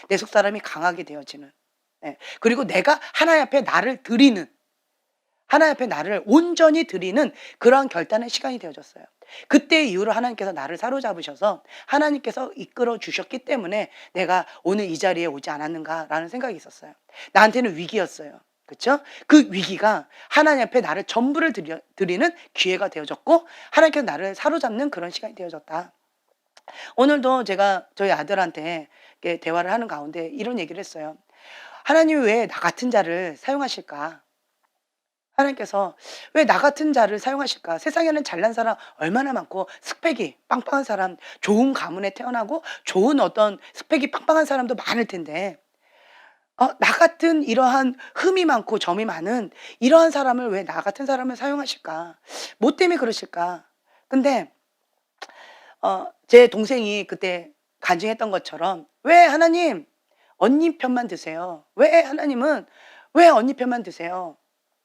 내 속사람이 강하게 되어지는. 예. 그리고 내가 하나님 앞에 나를 온전히 드리는 그러한 결단의 시간이 되어졌어요. 그때 이후로 하나님께서 나를 사로잡으셔서 하나님께서 이끌어 주셨기 때문에 내가 오늘 이 자리에 오지 않았는가라는 생각이 있었어요. 나한테는 위기였어요. 그렇죠? 그 위기가 하나님 앞에 나를 전부를 드리는 기회가 되어졌고 하나님께서 나를 사로잡는 그런 시간이 되어졌다. 오늘도 제가 저희 아들한테 이렇게 대화를 하는 가운데 이런 얘기를 했어요. 하나님이 왜 나 같은 자를 사용하실까? 하나님께서 왜 나 같은 자를 사용하실까? 세상에는 잘난 사람 얼마나 많고 스펙이 빵빵한 사람, 좋은 가문에 태어나고 좋은 어떤 스펙이 빵빵한 사람도 많을 텐데 나 같은 이러한 흠이 많고 점이 많은 이러한 사람을 왜 나 같은 사람을 사용하실까? 뭐 때문에 그러실까? 근데 제 동생이 그때 간증했던 것처럼 왜 하나님 언니 편만 드세요? 왜 하나님은 왜 언니 편만 드세요?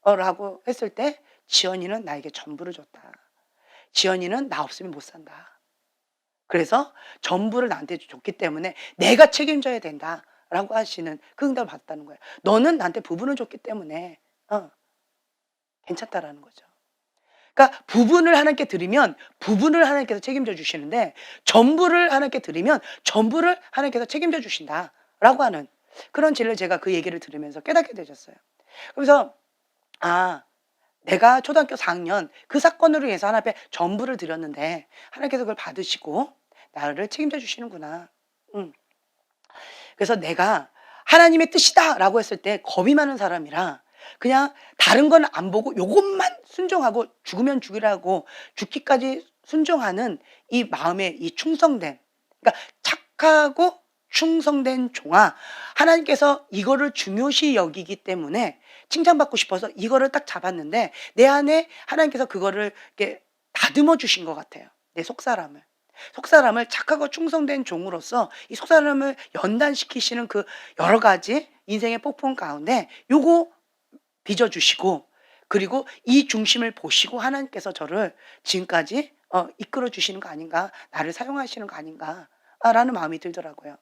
라고 했을 때 지연이는 나에게 전부를 줬다. 지연이는 나 없으면 못 산다. 그래서 전부를 나한테 줬기 때문에 내가 책임져야 된다라고 하시는 그 응답을 받았다는 거예요. 너는 나한테 부분을 줬기 때문에 괜찮다라는 거죠. 그러니까 부분을 하나님께 드리면 부분을 하나님께서 책임져 주시는데 전부를 하나님께 드리면 전부를 하나님께서 책임져 주신다라고 하는 그런 진리를 제가 그 얘기를 들으면서 깨닫게 되셨어요. 그래서 아, 내가 초등학교 4학년 그 사건으로 인해서 하나님 앞에 전부를 드렸는데 하나님께서 그걸 받으시고 나를 책임져 주시는구나. 음. 그래서 내가 하나님의 뜻이다라고 했을 때 겁이 많은 사람이라 그냥 다른 건 안 보고 요것만 순종하고 죽으면 죽이라고 죽기까지 순종하는 이 마음의 이 충성된, 그러니까 착하고 충성된 종아, 하나님께서 이거를 중요시 여기기 때문에 칭찬받고 싶어서 이거를 딱 잡았는데 내 안에 하나님께서 그거를 이렇게 다듬어 주신 것 같아요. 내 속사람을 착하고 충성된 종으로서 이 속사람을 연단시키시는 그 여러 가지 인생의 폭풍 가운데 요거 빚어주시고, 그리고 이 중심을 보시고 하나님께서 저를 지금까지 이끌어 주시는 거 아닌가, 나를 사용하시는 거 아닌가라는 마음이 들더라고요.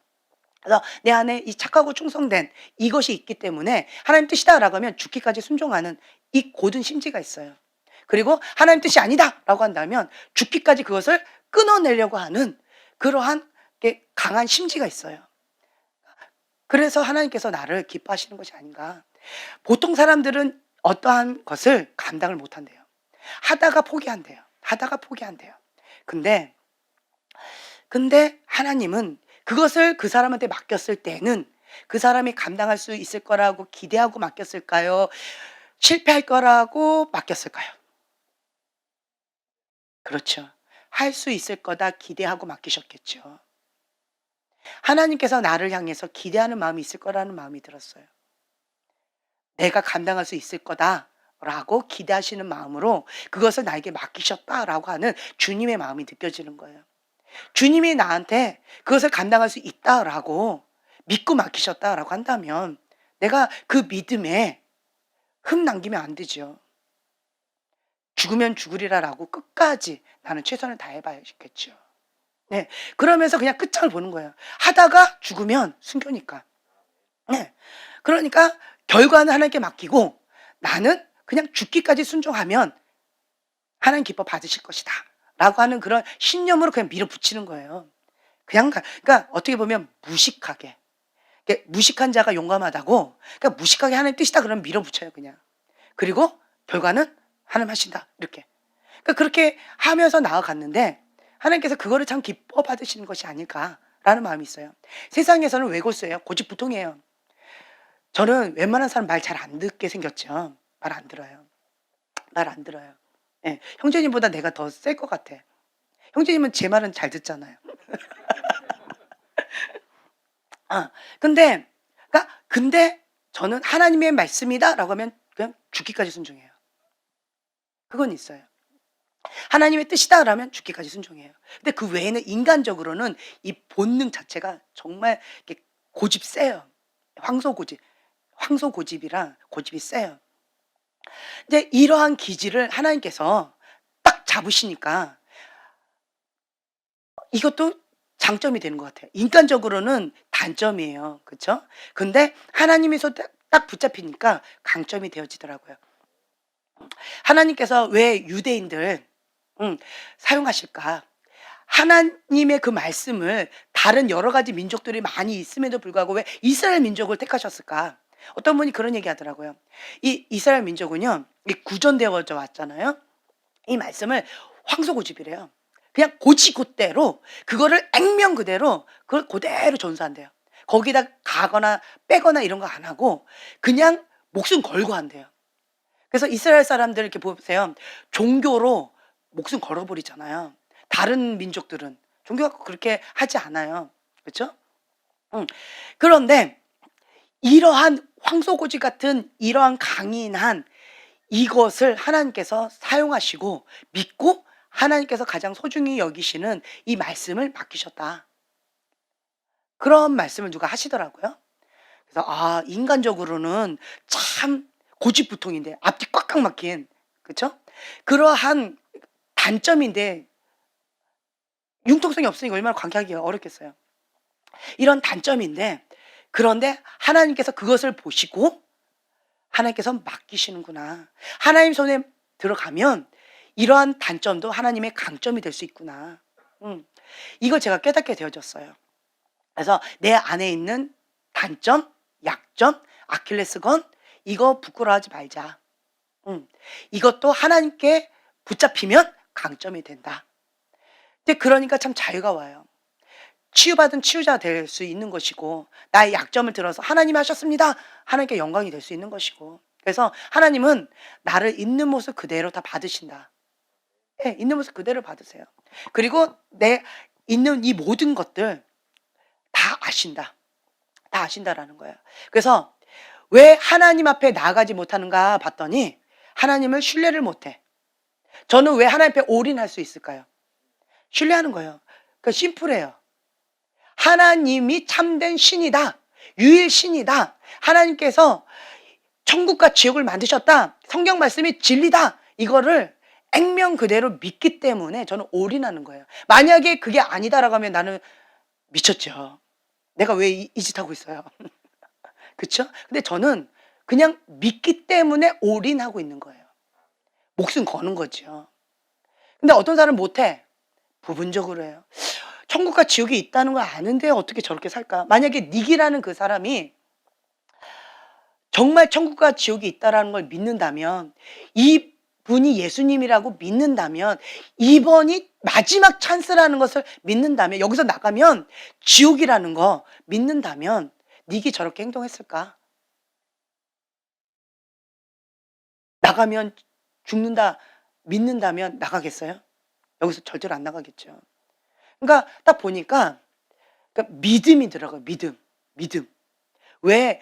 그래서 내 안에 이 착하고 충성된 이것이 있기 때문에 하나님 뜻이다라고 하면 죽기까지 순종하는 이 고든 심지가 있어요. 그리고 하나님 뜻이 아니다라고 한다면 죽기까지 그것을 끊어내려고 하는 그러한 강한 심지가 있어요. 그래서 하나님께서 나를 기뻐하시는 것이 아닌가. 보통 사람들은 어떠한 것을 감당을 못한대요. 하다가 포기한대요. 근데 하나님은 그것을 그 사람한테 맡겼을 때는 그 사람이 감당할 수 있을 거라고 기대하고 맡겼을까요? 실패할 거라고 맡겼을까요? 그렇죠. 할 수 있을 거다 기대하고 맡기셨겠죠. 하나님께서 나를 향해서 기대하는 마음이 있을 거라는 마음이 들었어요. 내가 감당할 수 있을 거다라고 기대하시는 마음으로 그것을 나에게 맡기셨다라고 하는 주님의 마음이 느껴지는 거예요. 주님이 나한테 그것을 감당할 수 있다라고 믿고 맡기셨다라고 한다면 내가 그 믿음에 흠 남기면 안 되죠. 죽으면 죽으리라라고 끝까지 나는 최선을 다해봐야겠죠. 네, 그러면서 그냥 끝장을 보는 거예요. 하다가 죽으면 순교니까. 네, 그러니까 결과는 하나님께 맡기고 나는 그냥 죽기까지 순종하면 하나님 기뻐 받으실 것이다 라고 하는 그런 신념으로 그냥 밀어붙이는 거예요. 그러니까 어떻게 보면 무식하게. 무식한 자가 용감하다고, 그러니까 무식하게 하나님 뜻이다 그러면 밀어붙여요 그냥. 그리고 결과는 하나님 하신다 이렇게. 그러니까 그렇게 하면서 나아갔는데 하나님께서 그거를 참 기뻐 받으시는 것이 아닐까라는 마음이 있어요. 세상에서는 외골수예요. 고집부통이에요. 저는 웬만한 사람 말 잘 안 듣게 생겼죠. 말 안 들어요. 예, 형제님보다 내가 더 셀 것 같아. 형제님은 제 말은 잘 듣잖아요. 근데 저는 하나님의 말씀이다라고 하면 그냥 죽기까지 순종해요. 그건 있어요. 하나님의 뜻이다라면 죽기까지 순종해요. 근데 그 외에는 인간적으로는 이 본능 자체가 정말 이렇게 고집 세요. 황소고집이라 고집이 세요. 이제 이러한 기질을 하나님께서 딱 잡으시니까 이것도 장점이 되는 것 같아요. 인간적으로는 단점이에요. 그렇죠? 근데 하나님의 손 딱 붙잡히니까 강점이 되어지더라고요. 하나님께서 왜 유대인들 사용하실까? 하나님의 그 말씀을 다른 여러 가지 민족들이 많이 있음에도 불구하고 왜 이스라엘 민족을 택하셨을까? 어떤 분이 그런 얘기 하더라고요. 이 이스라엘 민족은요, 이 구전되어져 왔잖아요. 이 말씀을 황소고집이래요. 그냥 고지곧대로 그거를 액면 그대로 그걸 그대로 전수한대요. 거기다 가거나 빼거나 이런 거 안 하고 그냥 목숨 걸고 한대요. 그래서 이스라엘 사람들 이렇게 보세요. 종교로 목숨 걸어버리잖아요. 다른 민족들은 종교가 그렇게 하지 않아요. 그렇죠? 그런데 이러한 황소고지 같은 이러한 강인한 이것을 하나님께서 사용하시고 믿고 하나님께서 가장 소중히 여기시는 이 말씀을 맡기셨다. 그런 말씀을 누가 하시더라고요. 그래서 인간적으로는 참 고집부통인데 앞뒤 꽉꽉 막힌, 그렇죠? 그러한 단점인데 융통성이 없으니까 얼마나 관계하기가 어렵겠어요. 이런 단점인데 그런데 하나님께서 그것을 보시고 하나님께서 맡기시는구나. 하나님 손에 들어가면 이러한 단점도 하나님의 강점이 될 수 있구나. 이걸 제가 깨닫게 되어졌어요. 그래서 내 안에 있는 단점, 약점, 아킬레스건 이거 부끄러워하지 말자. 이것도 하나님께 붙잡히면 강점이 된다. 근데 그러니까 참 자유가 와요. 치유받은 치유자가 될 수 있는 것이고, 나의 약점을 들어서 하나님이 하셨습니다. 하나님께 영광이 될 수 있는 것이고. 그래서 하나님은 나를 있는 모습 그대로 다 받으신다. 네, 있는 모습 그대로 받으세요. 그리고 내 있는 이 모든 것들 다 아신다. 다 아신다라는 거예요. 그래서 왜 하나님 앞에 나아가지 못하는가 봤더니 하나님을 신뢰를 못해. 저는 왜 하나님 앞에 올인할 수 있을까요? 신뢰하는 거예요. 그러니까 심플해요. 하나님이 참된 신이다. 유일 신이다. 하나님께서 천국과 지옥을 만드셨다. 성경 말씀이 진리다. 이거를 액면 그대로 믿기 때문에 저는 올인하는 거예요. 만약에 그게 아니다라고 하면 나는 미쳤죠. 내가 왜 이 짓 하고 있어요. 그렇죠? 근데 저는 그냥 믿기 때문에 올인하고 있는 거예요. 목숨 거는 거죠. 근데 어떤 사람은 못해. 부분적으로 해요. 천국과 지옥이 있다는 걸 아는데 어떻게 저렇게 살까? 만약에 닉이라는 그 사람이 정말 천국과 지옥이 있다라는 걸 믿는다면, 이분이 예수님이라고 믿는다면, 이번이 마지막 찬스라는 것을 믿는다면, 여기서 나가면 지옥이라는 거 믿는다면 닉이 저렇게 행동했을까? 나가면 죽는다 믿는다면 나가겠어요? 여기서 절대로 안 나가겠죠. 그러니까 딱 보니까 그러니까 믿음이 들어가요. 믿음. 왜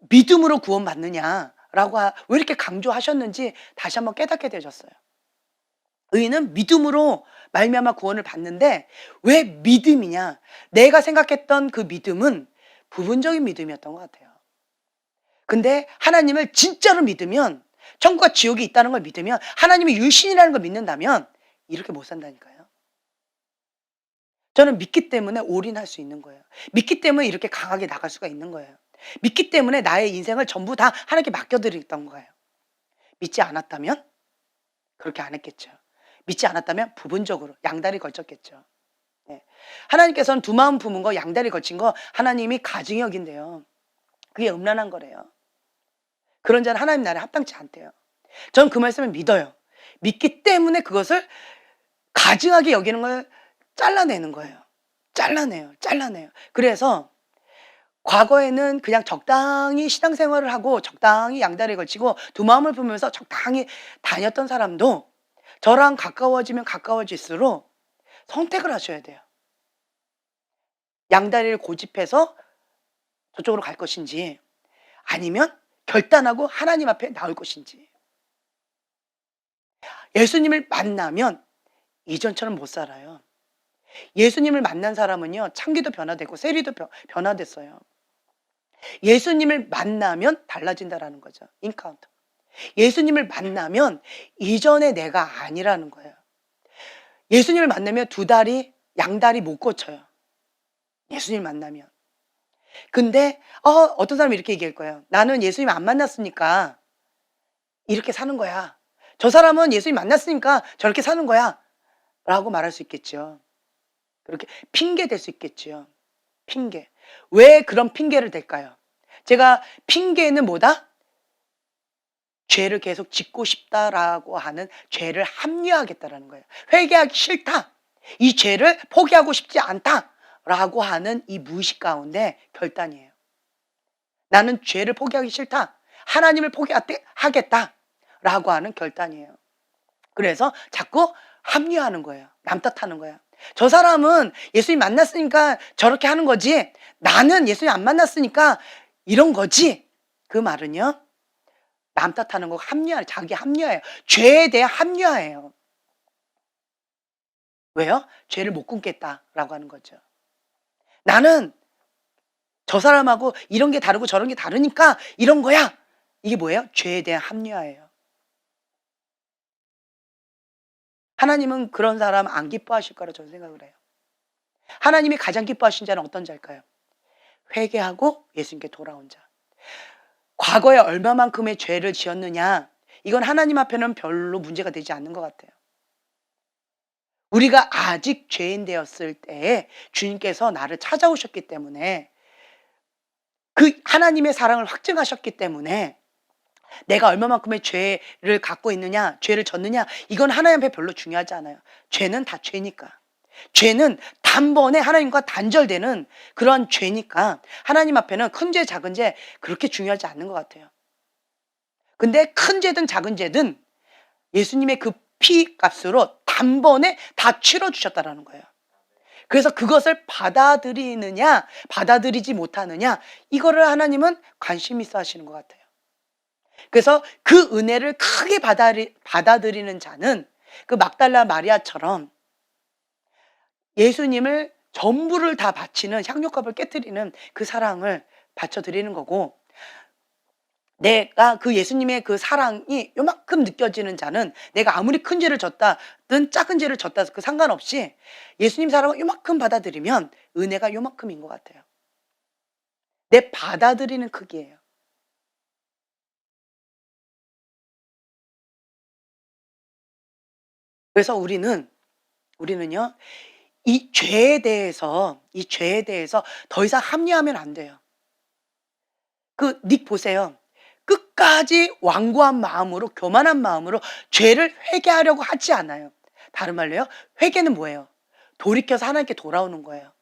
믿음으로 구원받느냐라고 왜 이렇게 강조하셨는지 다시 한번 깨닫게 되셨어요. 의인은 믿음으로 말미암아 구원을 받는데 왜 믿음이냐? 내가 생각했던 그 믿음은 부분적인 믿음이었던 것 같아요. 근데 하나님을 진짜로 믿으면, 천국과 지옥이 있다는 걸 믿으면, 하나님이 유신이라는 걸 믿는다면 이렇게 못 산다니까요. 저는 믿기 때문에 올인할 수 있는 거예요. 믿기 때문에 이렇게 강하게 나갈 수가 있는 거예요. 믿기 때문에 나의 인생을 전부 다 하나님께 맡겨드렸던 거예요. 믿지 않았다면 그렇게 안 했겠죠. 믿지 않았다면 부분적으로 양다리 걸쳤겠죠. 네. 하나님께서는 두 마음 품은 거, 양다리 걸친 거 하나님이 가증히 여긴대요. 그게 음란한 거래요. 그런 자는 하나님 나라에 합당치 않대요. 전 그 말씀을 믿어요. 믿기 때문에 그것을 가증하게 여기는 걸 잘라내는 거예요. 잘라내요. 그래서 과거에는 그냥 적당히 신앙생활을 하고 적당히 양다리 걸치고 두 마음을 품으면서 적당히 다녔던 사람도 저랑 가까워지면 가까워질수록 선택을 하셔야 돼요. 양다리를 고집해서 저쪽으로 갈 것인지, 아니면 결단하고 하나님 앞에 나올 것인지. 예수님을 만나면 이전처럼 못 살아요. 예수님을 만난 사람은요, 창기도 변화되고 세리도 변화됐어요. 예수님을 만나면 달라진다라는 거죠. 인카운터. 예수님을 만나면 이전의 내가 아니라는 거예요. 예수님을 만나면 두 다리, 양다리 못 고쳐요. 예수님을 만나면. 근데 어떤 사람이 이렇게 얘기할 거예요. 나는 예수님 안 만났으니까 이렇게 사는 거야. 저 사람은 예수님 만났으니까 저렇게 사는 거야. 라고 말할 수 있겠죠. 그렇게 핑계 댈 수 있겠죠. 핑계. 왜 그런 핑계를 댈까요? 제가 핑계는 뭐다? 죄를 계속 짓고 싶다라고 하는 죄를 합리화하겠다라는 거예요. 회개하기 싫다. 이 죄를 포기하고 싶지 않다라고 하는 이 무의식 가운데 결단이에요. 나는 죄를 포기하기 싫다. 하나님을 포기하겠다라고 하는 결단이에요. 그래서 자꾸 합리화하는 거예요. 남 탓하는 거예요. 저 사람은 예수님 만났으니까 저렇게 하는 거지, 나는 예수님 안 만났으니까 이런 거지. 그 말은요, 남 탓하는 거, 자기 합리화예요. 죄에 대한 합리화예요. 왜요? 죄를 못 끊겠다라고 하는 거죠. 나는 저 사람하고 이런 게 다르고 저런 게 다르니까 이런 거야. 이게 뭐예요? 죄에 대한 합리화예요. 하나님은 그런 사람 안 기뻐하실 거라 저는 생각을 해요. 하나님이 가장 기뻐하신 자는 어떤 자일까요? 회개하고 예수님께 돌아온 자. 과거에 얼마만큼의 죄를 지었느냐, 이건 하나님 앞에는 별로 문제가 되지 않는 것 같아요. 우리가 아직 죄인 되었을 때에 주님께서 나를 찾아오셨기 때문에, 그 하나님의 사랑을 확증하셨기 때문에, 내가 얼마만큼의 죄를 갖고 있느냐, 죄를 졌느냐, 이건 하나님 앞에 별로 중요하지 않아요. 죄는 다 죄니까. 죄는 단번에 하나님과 단절되는 그런 죄니까 하나님 앞에는 큰 죄, 작은 죄 그렇게 중요하지 않는 것 같아요. 근데 큰 죄든 작은 죄든 예수님의 그 피 값으로 단번에 다 치러주셨다라는 거예요. 그래서 그것을 받아들이느냐, 받아들이지 못하느냐, 이거를 하나님은 관심 있어 하시는 것 같아요. 그래서 그 은혜를 크게 받아들이는 자는 그 막달라 마리아처럼 예수님을 전부를 다 바치는, 향료값을 깨뜨리는 그 사랑을 바쳐드리는 거고, 내가 그 예수님의 그 사랑이 요만큼 느껴지는 자는 내가 아무리 큰 죄를 졌다든 작은 죄를 졌다 그 상관없이 예수님 사랑을 요만큼 받아들이면 은혜가 요만큼인 것 같아요. 내 받아들이는 크기예요. 그래서 우리는요, 이 죄에 대해서 더 이상 합리화하면 안 돼요. 그 닉 보세요. 끝까지 완고한 마음으로, 교만한 마음으로 죄를 회개하려고 하지 않아요. 다른 말로요, 회개는 뭐예요? 돌이켜서 하나님께 돌아오는 거예요.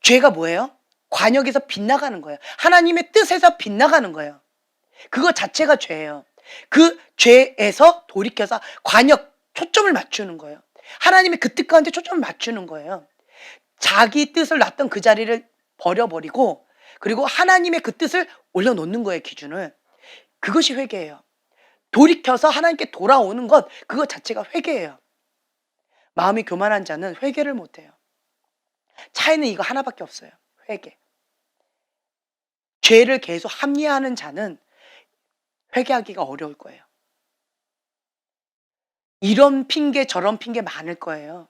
죄가 뭐예요? 관역에서 빗나가는 거예요. 하나님의 뜻에서 빗나가는 거예요. 그거 자체가 죄예요. 그 죄에서 돌이켜서 관역, 초점을 맞추는 거예요. 하나님의 그 뜻 가운데 초점을 맞추는 거예요. 자기 뜻을 놨던 그 자리를 버려버리고, 그리고 하나님의 그 뜻을 올려놓는 거예요, 기준을. 그것이 회개예요. 돌이켜서 하나님께 돌아오는 것, 그것 자체가 회개예요. 마음이 교만한 자는 회개를 못해요. 차이는 이거 하나밖에 없어요. 회개. 죄를 계속 합리화하는 자는 회개하기가 어려울 거예요. 이런 핑계 저런 핑계 많을 거예요.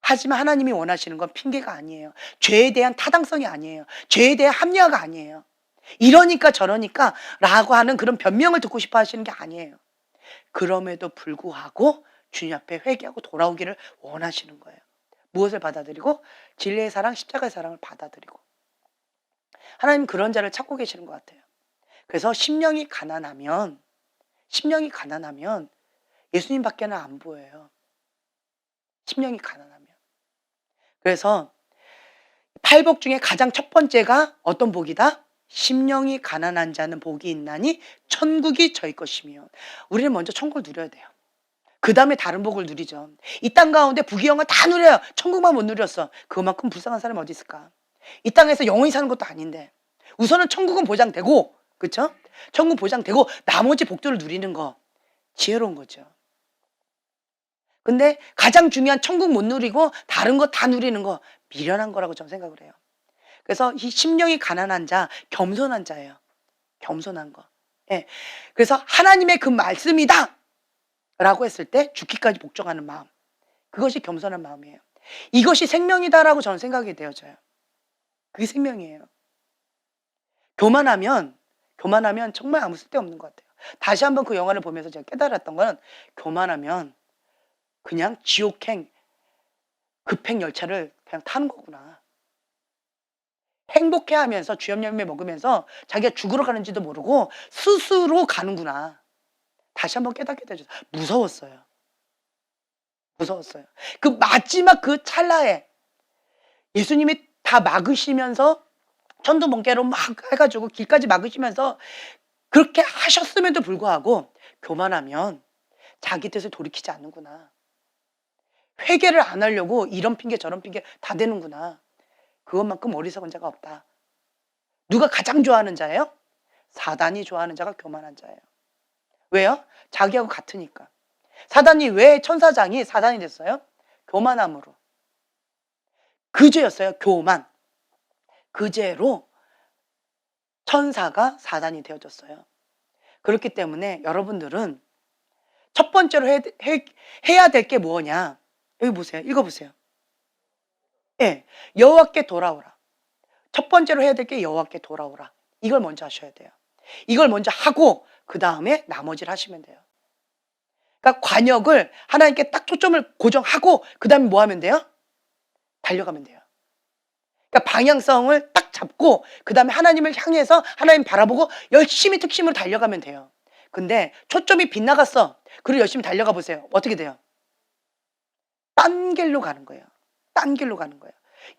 하지만 하나님이 원하시는 건 핑계가 아니에요. 죄에 대한 타당성이 아니에요. 죄에 대한 합리화가 아니에요. 이러니까 저러니까 라고 하는 그런 변명을 듣고 싶어 하시는 게 아니에요. 그럼에도 불구하고 주님 앞에 회개하고 돌아오기를 원하시는 거예요. 무엇을 받아들이고? 진리의 사랑, 십자가의 사랑을 받아들이고. 하나님 그런 자를 찾고 계시는 것 같아요. 그래서 심령이 가난하면 예수님밖에는 안 보여요. 심령이 가난하면. 그래서 팔복 중에 가장 첫 번째가 어떤 복이다? 심령이 가난한 자는 복이 있나니 천국이 저희 것이며. 우리는 먼저 천국을 누려야 돼요. 그 다음에 다른 복을 누리죠. 이 땅 가운데 부귀영화 다 누려요. 천국만 못 누렸어. 그만큼 불쌍한 사람이 어디 있을까? 이 땅에서 영원히 사는 것도 아닌데 우선은 천국은 보장되고, 그렇죠? 천국 보장되고 나머지 복들을 누리는 거 지혜로운 거죠. 근데 가장 중요한 천국 못 누리고 다른 거 다 누리는 거 미련한 거라고 저는 생각을 해요. 그래서 이 심령이 가난한 자, 겸손한 자예요. 겸손한 거. 예. 그래서 하나님의 그 말씀이다 라고 했을 때 죽기까지 복종하는 마음, 그것이 겸손한 마음이에요. 이것이 생명이다라고 저는 생각이 되어져요. 그게 생명이에요. 교만하면 정말 아무 쓸데없는 것 같아요. 다시 한번 그 영화를 보면서 제가 깨달았던 건, 교만하면 그냥 지옥행 급행 열차를 그냥 타는 거구나. 행복해하면서 주염염에 먹으면서 자기가 죽으러 가는지도 모르고 스스로 가는구나. 다시 한번 깨닫게 되죠. 무서웠어요. 그 마지막 그 찰나에 예수님이 다 막으시면서 천둥번개로 막 해가지고 길까지 막으시면서 그렇게 하셨음에도 불구하고 교만하면 자기 뜻을 돌이키지 않는구나. 회개를 안 하려고 이런 핑계 저런 핑계 다 대는구나. 그것만큼 어리석은 자가 없다. 누가 가장 좋아하는 자예요? 사단이 좋아하는 자가 교만한 자예요. 왜요? 자기하고 같으니까. 사단이 왜 천사장이 사단이 됐어요? 교만함으로. 그 죄였어요. 교만. 그 죄로 천사가 사단이 되어졌어요. 그렇기 때문에 여러분들은 첫 번째로 해야 될 게 뭐냐? 여기 보세요. 읽어보세요. 예, 여호와께 돌아오라. 첫 번째로 해야 될 게 여호와께 돌아오라. 이걸 먼저 하셔야 돼요. 이걸 먼저 하고 그 다음에 나머지를 하시면 돼요. 그러니까 관역을 하나님께 딱 초점을 고정하고 그 다음에 뭐 하면 돼요? 달려가면 돼요. 그러니까 방향성을 딱 잡고 그 다음에 하나님을 향해서 하나님 바라보고 열심히 특심으로 달려가면 돼요. 근데 초점이 빗나갔어. 그리고 열심히 달려가 보세요. 어떻게 돼요? 딴 길로 가는 거예요. 딴 길로 가는 거예요.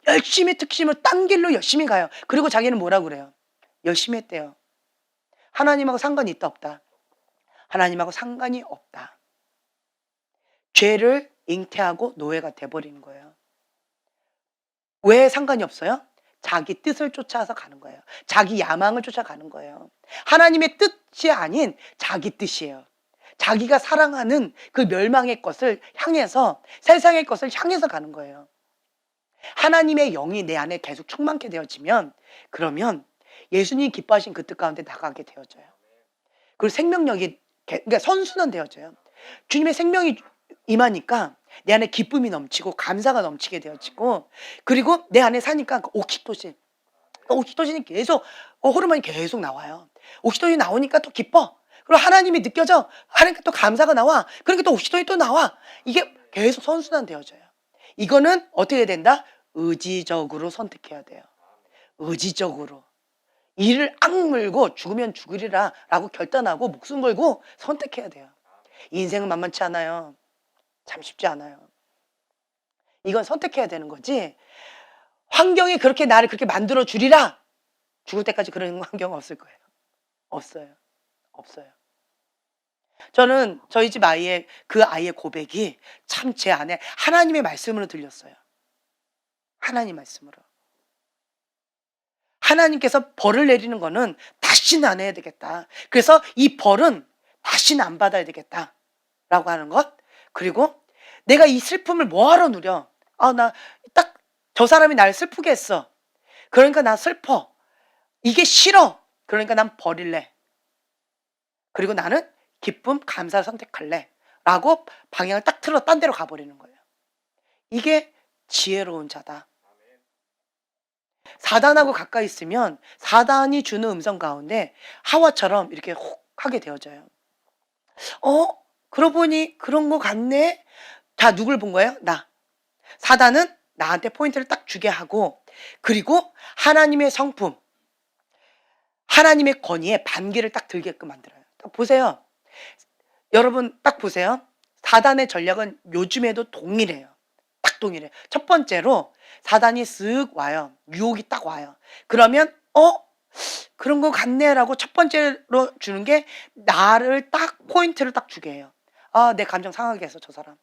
열심히 특심으로 딴 길로 열심히 가요. 그리고 자기는 뭐라고 그래요? 열심히 했대요. 하나님하고 상관이 있다 없다? 하나님하고 상관이 없다. 죄를 잉태하고 노예가 돼버리는 거예요. 왜 상관이 없어요? 자기 뜻을 쫓아서 가는 거예요. 자기 야망을 쫓아가는 거예요. 하나님의 뜻이 아닌 자기 뜻이에요. 자기가 사랑하는 그 멸망의 것을 향해서, 세상의 것을 향해서 가는 거예요. 하나님의 영이 내 안에 계속 충만케 되어지면, 그러면 예수님이 기뻐하신 그 뜻 가운데 나가게 되어져요. 그리고 생명력이, 그러니까 선순환되어져요. 주님의 생명이 임하니까 내 안에 기쁨이 넘치고 감사가 넘치게 되어지고, 그리고 내 안에 사니까 옥시토신이 계속, 호르몬이 계속 나와요. 옥시토신이 나오니까 또 기뻐. 그리고 하나님이 느껴져. 하니까 또 감사가 나와. 그러니까 또 옥시토신이 또 나와. 이게 계속 선순환 되어져요. 이거는 어떻게 해야 된다? 의지적으로 선택해야 돼요. 의지적으로. 이를 악물고 죽으면 죽으리라 라고 결단하고 목숨 걸고 선택해야 돼요. 인생은 만만치 않아요. 참 쉽지 않아요. 이건 선택해야 되는 거지, 환경이 그렇게 나를 그렇게 만들어 주리라, 죽을 때까지 그런 환경은 없을 거예요. 없어요. 없어요. 저는 저희 집 아이의 그 아이의 고백이 참 제 안에 하나님의 말씀으로 들렸어요. 하나님 말씀으로. 하나님께서 벌을 내리는 거는 다시는 안 해야 되겠다. 그래서 이 벌은 다시는 안 받아야 되겠다 라고 하는 것. 그리고 내가 이 슬픔을 뭐하러 누려? 나 딱 저 사람이 날 슬프게 했어. 그러니까 나 슬퍼. 이게 싫어. 그러니까 난 버릴래. 그리고 나는 기쁨, 감사를 선택할래 라고 방향을 딱 틀어 딴 데로 가버리는 거예요. 이게 지혜로운 자다. 사단하고 가까이 있으면 사단이 주는 음성 가운데 하와처럼 이렇게 혹 하게 되어져요. 그러고 보니 그런 거 같네. 다 누굴 본 거예요? 나. 사단은 나한테 포인트를 딱 주게 하고, 그리고 하나님의 성품, 하나님의 권위에 반기를 딱 들게끔 만들어요. 딱 보세요. 여러분 딱 보세요. 사단의 전략은 요즘에도 동일해요. 딱 동일해요. 첫 번째로 사단이 쓱 와요. 유혹이 딱 와요. 그러면 그런 거 같네라고 첫 번째로 주는 게 나를 딱 포인트를 딱 주게 해요. 내 감정 상하게 했어, 저 사람.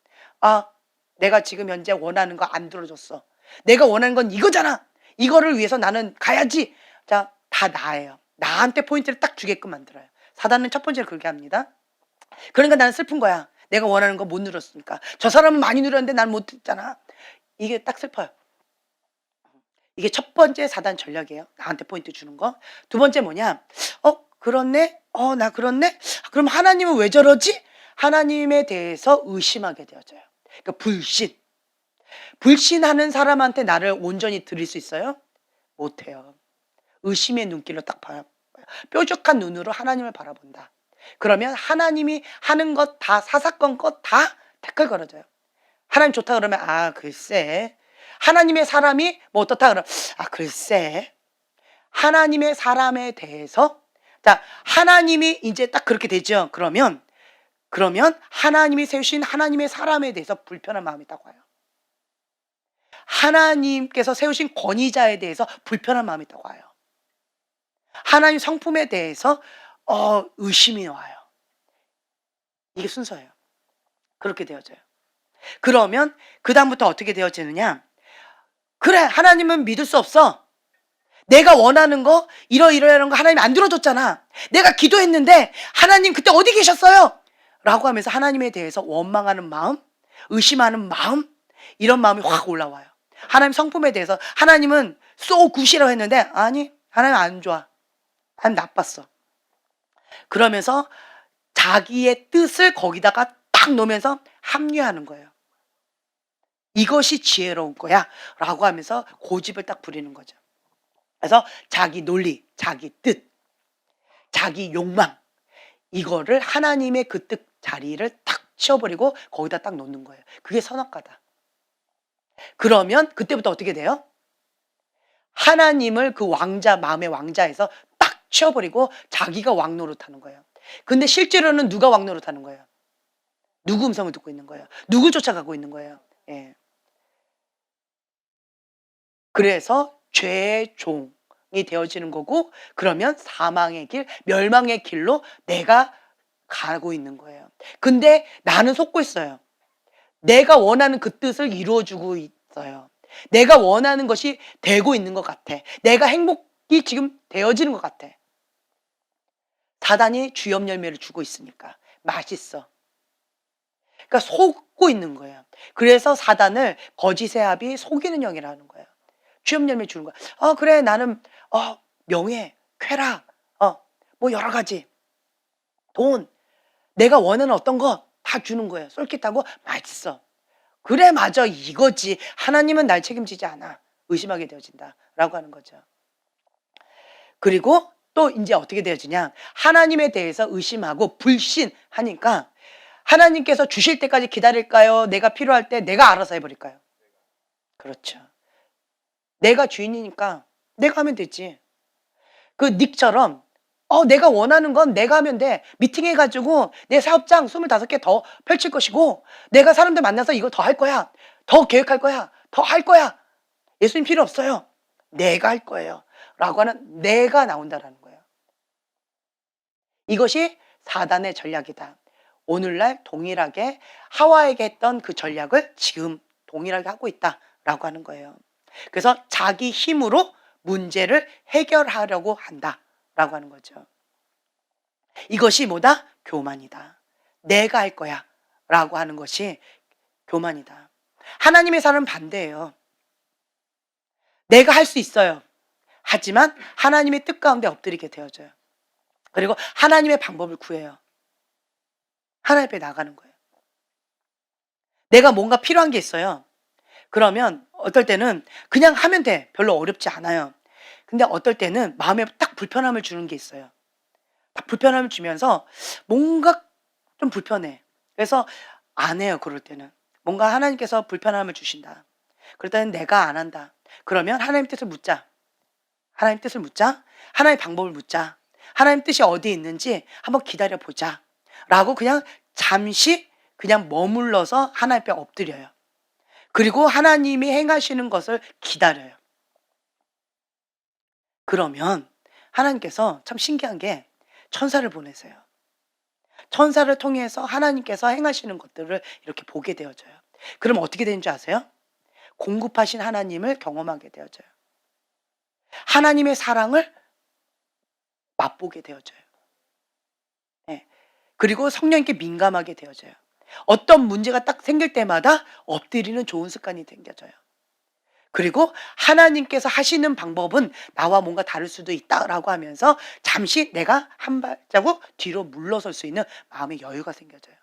내가 지금 현재 원하는 거 안 들어줬어. 내가 원하는 건 이거잖아. 이거를 위해서 나는 가야지. 자, 다 나예요. 나한테 포인트를 딱 주게끔 만들어요. 사단은 첫 번째로 그렇게 합니다. 그러니까 나는 슬픈 거야. 내가 원하는 거 못 누렸으니까. 저 사람은 많이 누렸는데 난 못 듣잖아. 이게 딱 슬퍼요. 이게 첫 번째 사단 전략이에요. 나한테 포인트 주는 거. 두 번째 뭐냐? 그렇네? 나 그렇네? 그럼 하나님은 왜 저러지? 하나님에 대해서 의심하게 되어져요. 그러니까 불신. 불신하는 사람한테 나를 온전히 드릴 수 있어요? 못해요. 의심의 눈길로 딱 봐요. 뾰족한 눈으로 하나님을 바라본다. 그러면 하나님이 하는 것 다, 사사건건 다 태클 걸어져요. 하나님 좋다 그러면 글쎄. 하나님의 사람이 뭐 어떻다 그러면 글쎄. 하나님의 사람에 대해서, 자, 하나님이 이제 딱 그렇게 되죠. 그러면 하나님이 세우신 하나님의 사람에 대해서 불편한 마음이 딱 와요. 하나님께서 세우신 권위자에 대해서 불편한 마음이 딱 와요. 하나님 성품에 대해서 의심이 와요. 이게 순서예요. 그렇게 되어져요. 그러면 그 다음부터 어떻게 되어지느냐? 그래, 하나님은 믿을 수 없어. 내가 원하는 거 이러이러한 거 하나님 안 들어줬잖아. 내가 기도했는데 하나님 그때 어디 계셨어요? 라고 하면서 하나님에 대해서 원망하는 마음, 의심하는 마음, 이런 마음이 확 올라와요. 하나님 성품에 대해서 하나님은 so good이라고 했는데 아니, 하나님 안 좋아. 하나님 나빴어. 그러면서 자기의 뜻을 거기다가 딱 놓으면서 합리화하는 거예요. 이것이 지혜로운 거야 라고 하면서 고집을 딱 부리는 거죠. 그래서 자기 논리, 자기 뜻, 자기 욕망, 이거를 하나님의 그 뜻 자리를 딱 치워버리고 거기다 딱 놓는 거예요. 그게 선악과다. 그러면 그때부터 어떻게 돼요? 하나님을 그 왕자, 마음의 왕자에서 딱 치워버리고 자기가 왕 노릇하는 거예요. 근데 실제로는 누가 왕 노릇하는 거예요? 누구 음성을 듣고 있는 거예요? 누굴 쫓아가고 있는 거예요? 예. 그래서 죄의 종이 되어지는 거고, 그러면 사망의 길, 멸망의 길로 내가 가고 있는 거예요. 근데 나는 속고 있어요. 내가 원하는 그 뜻을 이루어주고 있어요. 내가 원하는 것이 되고 있는 것 같아. 내가 행복이 지금 되어지는 것 같아. 사단이 주염 열매를 주고 있으니까 맛있어. 그러니까 속고 있는 거예요. 그래서 사단을 거짓의 합이 속이는 영이라는 거예요. 주염 열매 주는 거야. 그래 나는 명예, 쾌락, 뭐 여러 가지 돈, 내가 원하는 어떤 거 다 주는 거예요. 쏠깃하고 맛있어. 그래 맞아 이거지. 하나님은 날 책임지지 않아. 의심하게 되어진다라고 하는 거죠. 그리고 또 이제 어떻게 되어지냐? 하나님에 대해서 의심하고 불신하니까 하나님께서 주실 때까지 기다릴까요? 내가 필요할 때 내가 알아서 해버릴까요? 그렇죠. 내가 주인이니까 내가 하면 되지. 그 닉처럼 내가 원하는 건 내가 하면 돼. 미팅해가지고 내 사업장 25개 더 펼칠 것이고 내가 사람들 만나서 이거 더 할 거야. 더 계획할 거야. 더 할 거야. 예수님 필요 없어요. 내가 할 거예요. 라고 하는 내가 나온다라는 거예요. 이것이 사단의 전략이다. 오늘날 동일하게 하와에게 했던 그 전략을 지금 동일하게 하고 있다라고 하는 거예요. 그래서 자기 힘으로 문제를 해결하려고 한다라고 하는 거죠. 이것이 뭐다? 교만이다. 내가 할 거야 라고 하는 것이 교만이다. 하나님의 사람은 반대예요. 내가 할 수 있어요. 하지만 하나님의 뜻 가운데 엎드리게 되어져요. 그리고 하나님의 방법을 구해요. 하나님 앞에 나가는 거예요. 내가 뭔가 필요한 게 있어요. 그러면 어떨 때는 그냥 하면 돼. 별로 어렵지 않아요. 근데 어떨 때는 마음에 딱 불편함을 주는 게 있어요. 딱 불편함을 주면서 뭔가 좀 불편해. 그래서 안 해요. 그럴 때는. 뭔가 하나님께서 불편함을 주신다. 그럴 때는 내가 안 한다. 그러면 하나님 뜻을 묻자. 하나님 뜻을 묻자. 하나님의 방법을 묻자. 하나님 뜻이 어디에 있는지 한번 기다려보자. 라고 그냥 잠시 그냥 머물러서 하나님 앞에 엎드려요. 그리고 하나님이 행하시는 것을 기다려요. 그러면 하나님께서 참 신기한 게 천사를 보내세요. 천사를 통해서 하나님께서 행하시는 것들을 이렇게 보게 되어져요. 그럼 어떻게 되는 줄 아세요? 공급하신 하나님을 경험하게 되어져요. 하나님의 사랑을 맛보게 되어져요. 네. 그리고 성령님께 민감하게 되어져요. 어떤 문제가 딱 생길 때마다 엎드리는 좋은 습관이 생겨져요. 그리고 하나님께서 하시는 방법은 나와 뭔가 다를 수도 있다라고 하면서 잠시 내가 한 발자국 뒤로 물러설 수 있는 마음의 여유가 생겨져요.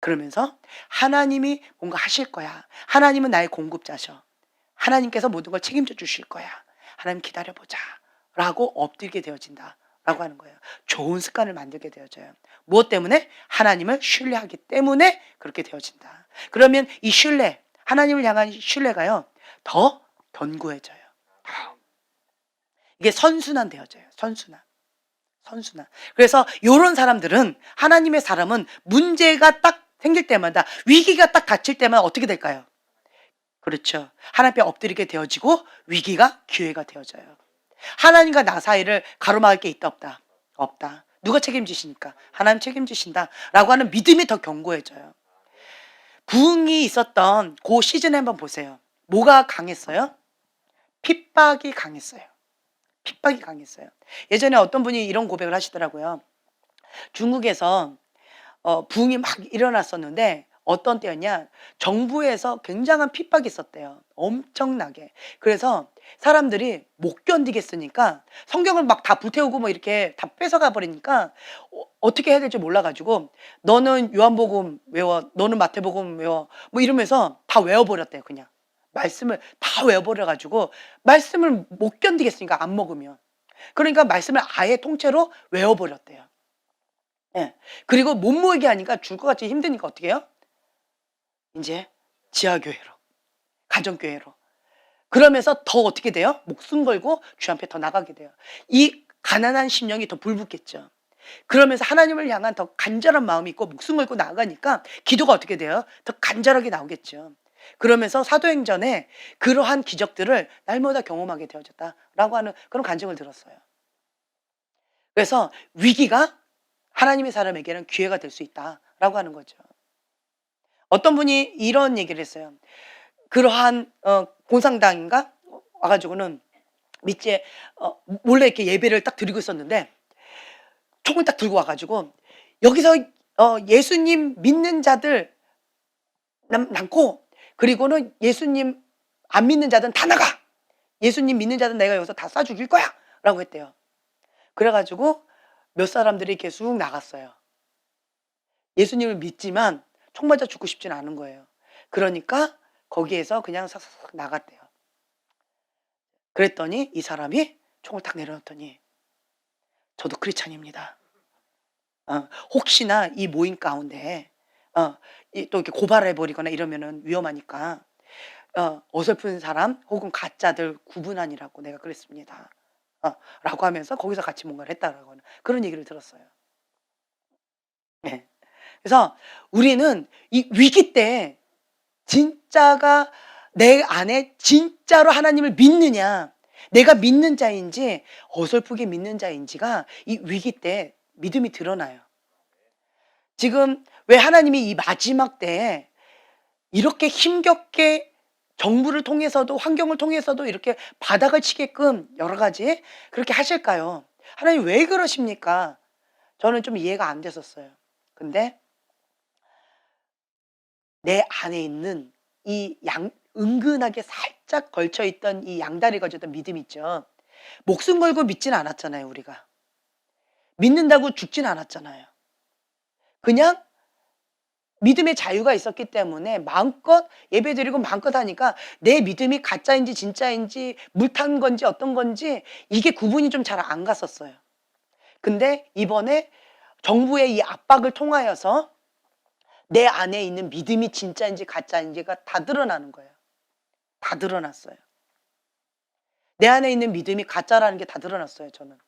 그러면서 하나님이 뭔가 하실 거야. 하나님은 나의 공급자셔. 하나님께서 모든 걸 책임져 주실 거야. 하나님 기다려보자. 라고 엎드리게 되어진다. 라고 하는 거예요. 좋은 습관을 만들게 되어져요. 무엇 때문에? 하나님을 신뢰하기 때문에 그렇게 되어진다. 그러면 이 신뢰, 하나님을 향한 신뢰가요, 더 견고해져요. 이게 선순환 되어져요. 선순환. 선순환. 그래서 이런 사람들은, 하나님의 사람은 문제가 딱 생길 때마다, 위기가 딱 닥칠 때마다 어떻게 될까요? 그렇죠. 하나님 앞에 엎드리게 되어지고 위기가 기회가 되어져요. 하나님과 나 사이를 가로막을 게 있다 없다? 없다. 누가 책임지시니까? 하나님 책임지신다 라고 하는 믿음이 더 견고해져요. 부흥이 있었던 그 시즌에 한번 보세요. 뭐가 강했어요? 핍박이 강했어요. 핍박이 강했어요. 예전에 어떤 분이 이런 고백을 하시더라고요. 중국에서 부흥이 막 일어났었는데 어떤 때였냐? 정부에서 굉장한 핍박이 있었대요. 엄청나게. 그래서 사람들이 못 견디겠으니까 성경을 막 다 불태우고 뭐 이렇게 다 뺏어가 버리니까 어떻게 해야 될지 몰라가지고 너는 요한복음 외워, 너는 마태복음 외워, 뭐 이러면서 다 외워버렸대요. 그냥 말씀을 다 외워버려가지고 말씀을 못 견디겠으니까 안 먹으면, 그러니까 말씀을 아예 통째로 외워버렸대요. 예. 그리고 못 모이게 하니까 줄 것 같이 힘드니까 어떻게 해요? 인제 지하교회로, 가정교회로. 그러면서 더 어떻게 돼요? 목숨 걸고 주 앞에 더 나가게 돼요. 이 가난한 심령이 더 불붙겠죠. 그러면서 하나님을 향한 더 간절한 마음이 있고 목숨 걸고 나아가니까 기도가 어떻게 돼요? 더 간절하게 나오겠죠. 그러면서 사도행전에 그러한 기적들을 날마다 경험하게 되어졌다라고 하는 그런 간증을 들었어요. 그래서 위기가 하나님의 사람에게는 기회가 될 수 있다라고 하는 거죠. 어떤 분이 이런 얘기를 했어요. 그러한 공산당인가 와 가지고는 밑에 몰래 이렇게 예배를 딱 드리고 있었는데 총을 딱 들고 와 가지고 여기서 예수님 믿는 자들 남고 그리고는 예수님 안 믿는 자들은 다 나가. 예수님 믿는 자들은 내가 여기서 다 쏴 죽일 거야라고 했대요. 그래 가지고 몇 사람들이 계속 나갔어요. 예수님을 믿지만 총 맞아 죽고 싶지는 않은 거예요. 그러니까 거기에서 그냥 싹싹 나갔대요. 그랬더니 이 사람이 총을 딱 내려놓더니 저도 크리스찬입니다. 혹시나 이 모임 가운데 또 이렇게 고발해 버리거나 이러면은 위험하니까 어설픈 사람 혹은 가짜들 구분하니라고 내가 그랬습니다. 라고 하면서 거기서 같이 뭔가를 했다라고 하는 그런 얘기를 들었어요. 예. 그래서 우리는 이 위기 때 진짜가 내 안에 진짜로 하나님을 믿느냐, 내가 믿는 자인지 어설프게 믿는 자인지가 이 위기 때 믿음이 드러나요. 지금 왜 하나님이 이 마지막 때에 이렇게 힘겹게 정부를 통해서도 환경을 통해서도 이렇게 바닥을 치게끔 여러 가지 그렇게 하실까요? 하나님 왜 그러십니까? 저는 좀 이해가 안 됐었어요. 근데 내 안에 있는 이 은근하게 살짝 걸쳐 있던 이 양다리 걸쳤던 믿음 있죠. 목숨 걸고 믿진 않았잖아요, 우리가. 믿는다고 죽진 않았잖아요. 그냥 믿음의 자유가 있었기 때문에 마음껏 예배드리고 마음껏 하니까 내 믿음이 가짜인지 진짜인지 물 탄 건지 어떤 건지 이게 구분이 좀 잘 안 갔었어요. 근데 이번에 정부의 이 압박을 통하여서 내 안에 있는 믿음이 진짜인지 가짜인지가 다 드러나는 거예요. 다 드러났어요. 내 안에 있는 믿음이 가짜라는 게 다 드러났어요, 저는.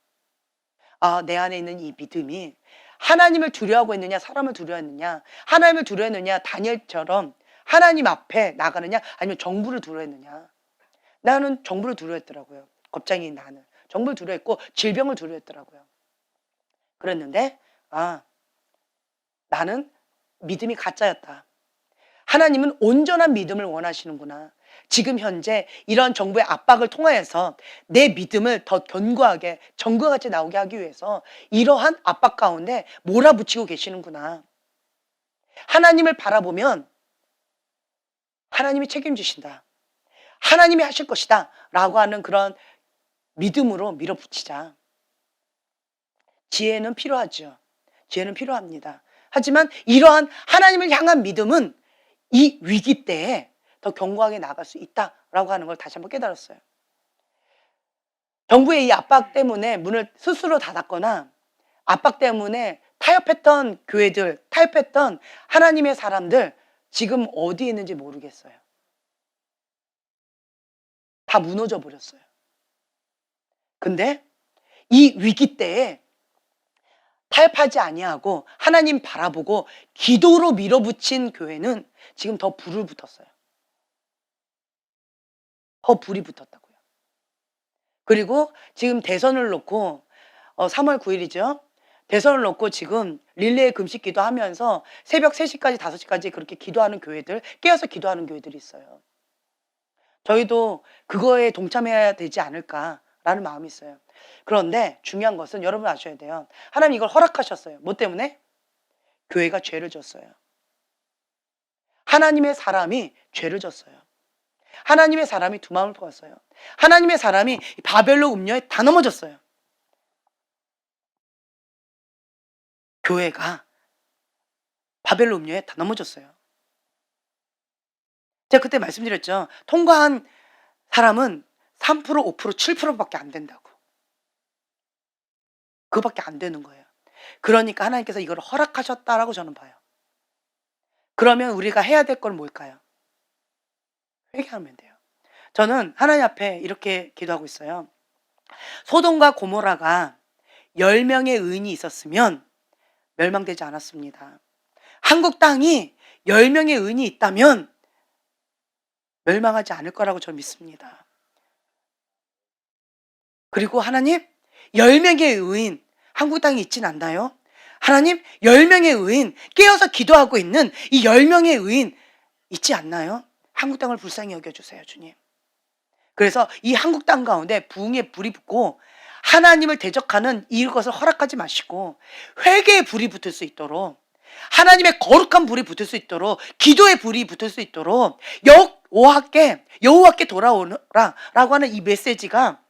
내 안에 있는 이 믿음이 하나님을 두려워하고 있느냐, 사람을 두려워했느냐, 하나님을 두려워했느냐, 다니엘처럼 하나님 앞에 나가느냐, 아니면 정부를 두려워했느냐. 나는 정부를 두려워했더라고요. 겁쟁이 나는. 정부를 두려워했고, 질병을 두려워했더라고요. 그랬는데, 나는 믿음이 가짜였다. 하나님은 온전한 믿음을 원하시는구나. 지금 현재 이런 정부의 압박을 통하여서 내 믿음을 더 견고하게 정과 같이 나오게 하기 위해서 이러한 압박 가운데 몰아붙이고 계시는구나. 하나님을 바라보면 하나님이 책임지신다. 하나님이 하실 것이다. 라고 하는 그런 믿음으로 밀어붙이자. 지혜는 필요하죠. 지혜는 필요합니다. 하지만 이러한 하나님을 향한 믿음은 이 위기 때에 더 견고하게 나갈 수 있다라고 하는 걸 다시 한번 깨달았어요. 정부의 이 압박 때문에 문을 스스로 닫았거나 압박 때문에 타협했던 교회들, 타협했던 하나님의 사람들 지금 어디에 있는지 모르겠어요. 다 무너져 버렸어요. 근데 이 위기 때에 타협하지 아니하고 하나님 바라보고 기도로 밀어붙인 교회는 지금 더 불을 붙었어요. 더 불이 붙었다고요. 그리고 지금 대선을 놓고 3월 9일이죠. 대선을 놓고 지금 릴레이 금식 기도하면서 새벽 3시까지 5시까지 그렇게 기도하는 교회들, 깨어서 기도하는 교회들이 있어요. 저희도 그거에 동참해야 되지 않을까라는 마음이 있어요. 그런데 중요한 것은 여러분 아셔야 돼요. 하나님 이걸 허락하셨어요. 뭐 때문에? 교회가 죄를 졌어요. 하나님의 사람이 죄를 졌어요. 하나님의 사람이 두 마음을 품었어요. 하나님의 사람이 바벨로 음녀에 다 넘어졌어요. 교회가 바벨로 음녀에 다 넘어졌어요. 제가 그때 말씀드렸죠. 통과한 사람은 3%, 5%, 7%밖에 안 된다고. 그거밖에 안 되는 거예요. 그러니까 하나님께서 이걸 허락하셨다라고 저는 봐요. 그러면 우리가 해야 될 건 뭘까요? 회개하면 돼요. 저는 하나님 앞에 이렇게 기도하고 있어요. 소돔과 고모라가 10명의 의인이 있었으면 멸망되지 않았습니다. 한국 땅이 10명의 의인이 있다면 멸망하지 않을 거라고 저는 믿습니다. 그리고 하나님, 10명의 의인 한국 땅에 있진 않나요? 하나님, 10명의 의인 깨어서 기도하고 있는 이 10명의 의인 있지 않나요? 한국 땅을 불쌍히 여겨주세요, 주님. 그래서 이 한국 땅 가운데 부흥의 불이 붙고 하나님을 대적하는 이것을 허락하지 마시고 회개의 불이 붙을 수 있도록, 하나님의 거룩한 불이 붙을 수 있도록, 기도의 불이 붙을 수 있도록, 여호와께 돌아오라 라고 하는 이 메시지가,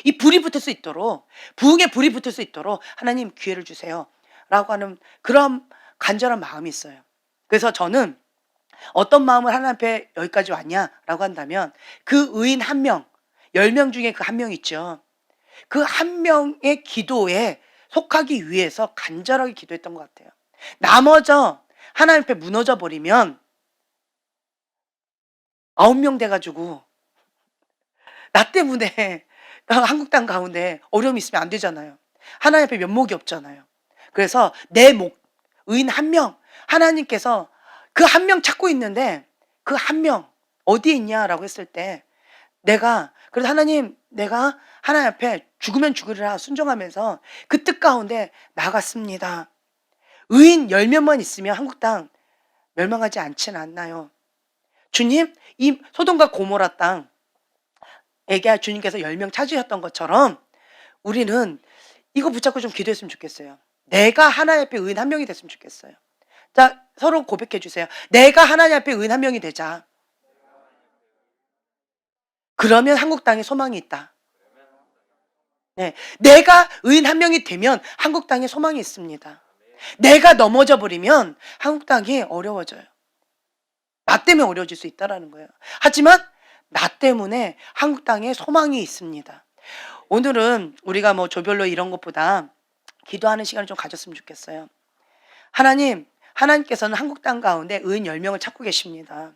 이 불이 붙을 수 있도록, 부흥의 불이 붙을 수 있도록 하나님 기회를 주세요 라고 하는 그런 간절한 마음이 있어요. 그래서 저는 어떤 마음을 하나님 앞에 여기까지 왔냐라고 한다면, 그 의인 한 명, 10명 중에 그 한 명 있죠. 그 한 명의 기도에 속하기 위해서 간절하게 기도했던 것 같아요. 나머져 하나님 앞에 무너져 버리면 9명 돼가지고 나 때문에 한국 땅 가운데 어려움이 있으면 안 되잖아요. 하나님 앞에 면목이 없잖아요. 그래서 의인 한 명, 하나님께서 그 한 명 찾고 있는데 그 한 명 어디에 있냐라고 했을 때, 그래서 하나님, 내가 하나님 앞에 죽으면 죽으리라 순종하면서 그 뜻 가운데 나갔습니다. 의인 10명만 있으면 한국 땅 멸망하지 않지는 않나요? 주님, 이 소돔과 고모라 땅에게 주님께서 10명 찾으셨던 것처럼 우리는 이거 붙잡고 좀 기도했으면 좋겠어요. 내가 하나님 앞에 의인 한 명이 됐으면 좋겠어요. 자, 서로 고백해 주세요. 내가 하나님 앞에 의인 한 명이 되자. 그러면 한국 땅에 소망이 있다. 네, 내가 의인 한 명이 되면 한국 땅에 소망이 있습니다. 내가 넘어져 버리면 한국 땅이 어려워져요. 나 때문에 어려워질 수 있다는 거예요. 하지만 나 때문에 한국 땅에 소망이 있습니다. 오늘은 우리가 뭐 조별로 이런 것보다 기도하는 시간을 좀 가졌으면 좋겠어요. 하나님께서는 한국 땅 가운데 의인 10명을 찾고 계십니다.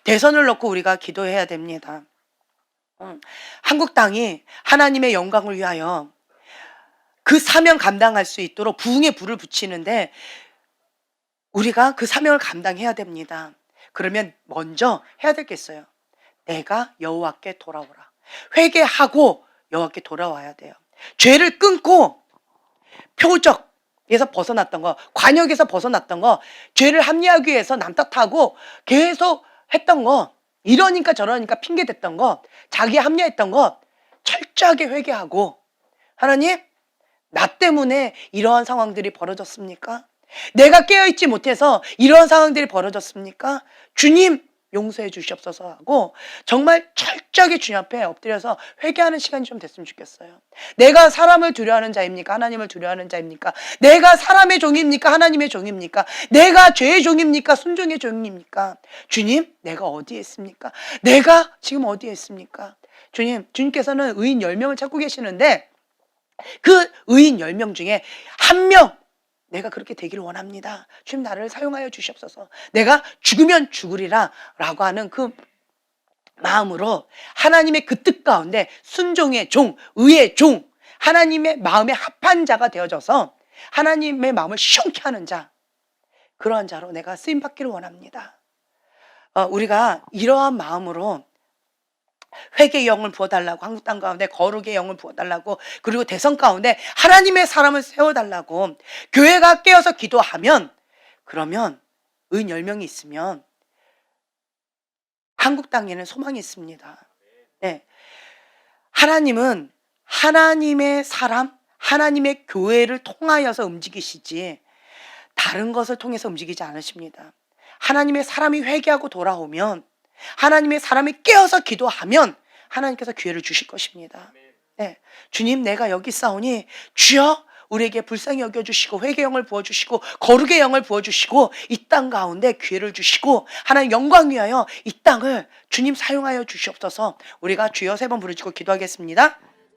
대선을 놓고 우리가 기도해야 됩니다. 한국 땅이 하나님의 영광을 위하여 그 사명 감당할 수 있도록 부흥의 불을 붙이는데 우리가 그 사명을 감당해야 됩니다. 그러면 먼저 해야 될 게 있어요. 내가 여호와께 돌아오라. 회개하고 여호와께 돌아와야 돼요. 죄를 끊고 표적에서 벗어났던 거, 관역에서 벗어났던 거, 죄를 합리화하기 위해서 남 탓하고 계속 했던 거, 이러니까 저러니까 핑계댔던 것, 자기 합리화했던 것 철저하게 회개하고, 하나님, 나 때문에 이러한 상황들이 벌어졌습니까? 내가 깨어있지 못해서 이러한 상황들이 벌어졌습니까? 주님, 용서해 주시옵소서 하고 정말 철저하게 주님 앞에 엎드려서 회개하는 시간이 좀 됐으면 좋겠어요. 내가 사람을 두려워하는 자입니까? 하나님을 두려워하는 자입니까? 내가 사람의 종입니까? 하나님의 종입니까? 내가 죄의 종입니까? 순종의 종입니까? 주님, 내가 어디에 있습니까? 내가 지금 어디에 있습니까? 주님께서는 의인 10명을 찾고 계시는데 그 의인 10명 중에 한 명, 내가 그렇게 되기를 원합니다. 주님, 나를 사용하여 주시옵소서. 내가 죽으면 죽으리라 라고 하는 그 마음으로 하나님의 그 뜻 가운데 순종의 종, 의의 종, 하나님의 마음에 합한 자가 되어져서 하나님의 마음을 시원케 하는 자, 그러한 자로 내가 쓰임받기를 원합니다. 우리가 이러한 마음으로 회개의 영을 부어달라고, 한국 땅 가운데 거룩의 영을 부어달라고, 그리고 대선 가운데 하나님의 사람을 세워달라고 교회가 깨어서 기도하면, 그러면 의인 10명이 있으면 한국 땅에는 소망이 있습니다. 네. 하나님은 하나님의 사람, 하나님의 교회를 통하여서 움직이시지 다른 것을 통해서 움직이지 않으십니다. 하나님의 사람이 회개하고 돌아오면, 하나님의 사람이 깨어서 기도하면 하나님께서 기회를 주실 것입니다. 네. 주님, 내가 여기 싸우니 주여 우리에게 불쌍히 여겨주시고 회개의 영을 부어주시고 거룩의 영을 부어주시고 이 땅 가운데 기회를 주시고 하나님 영광 위하여 이 땅을 주님 사용하여 주시옵소서. 우리가 주여 3번 부르짖고 기도하겠습니다.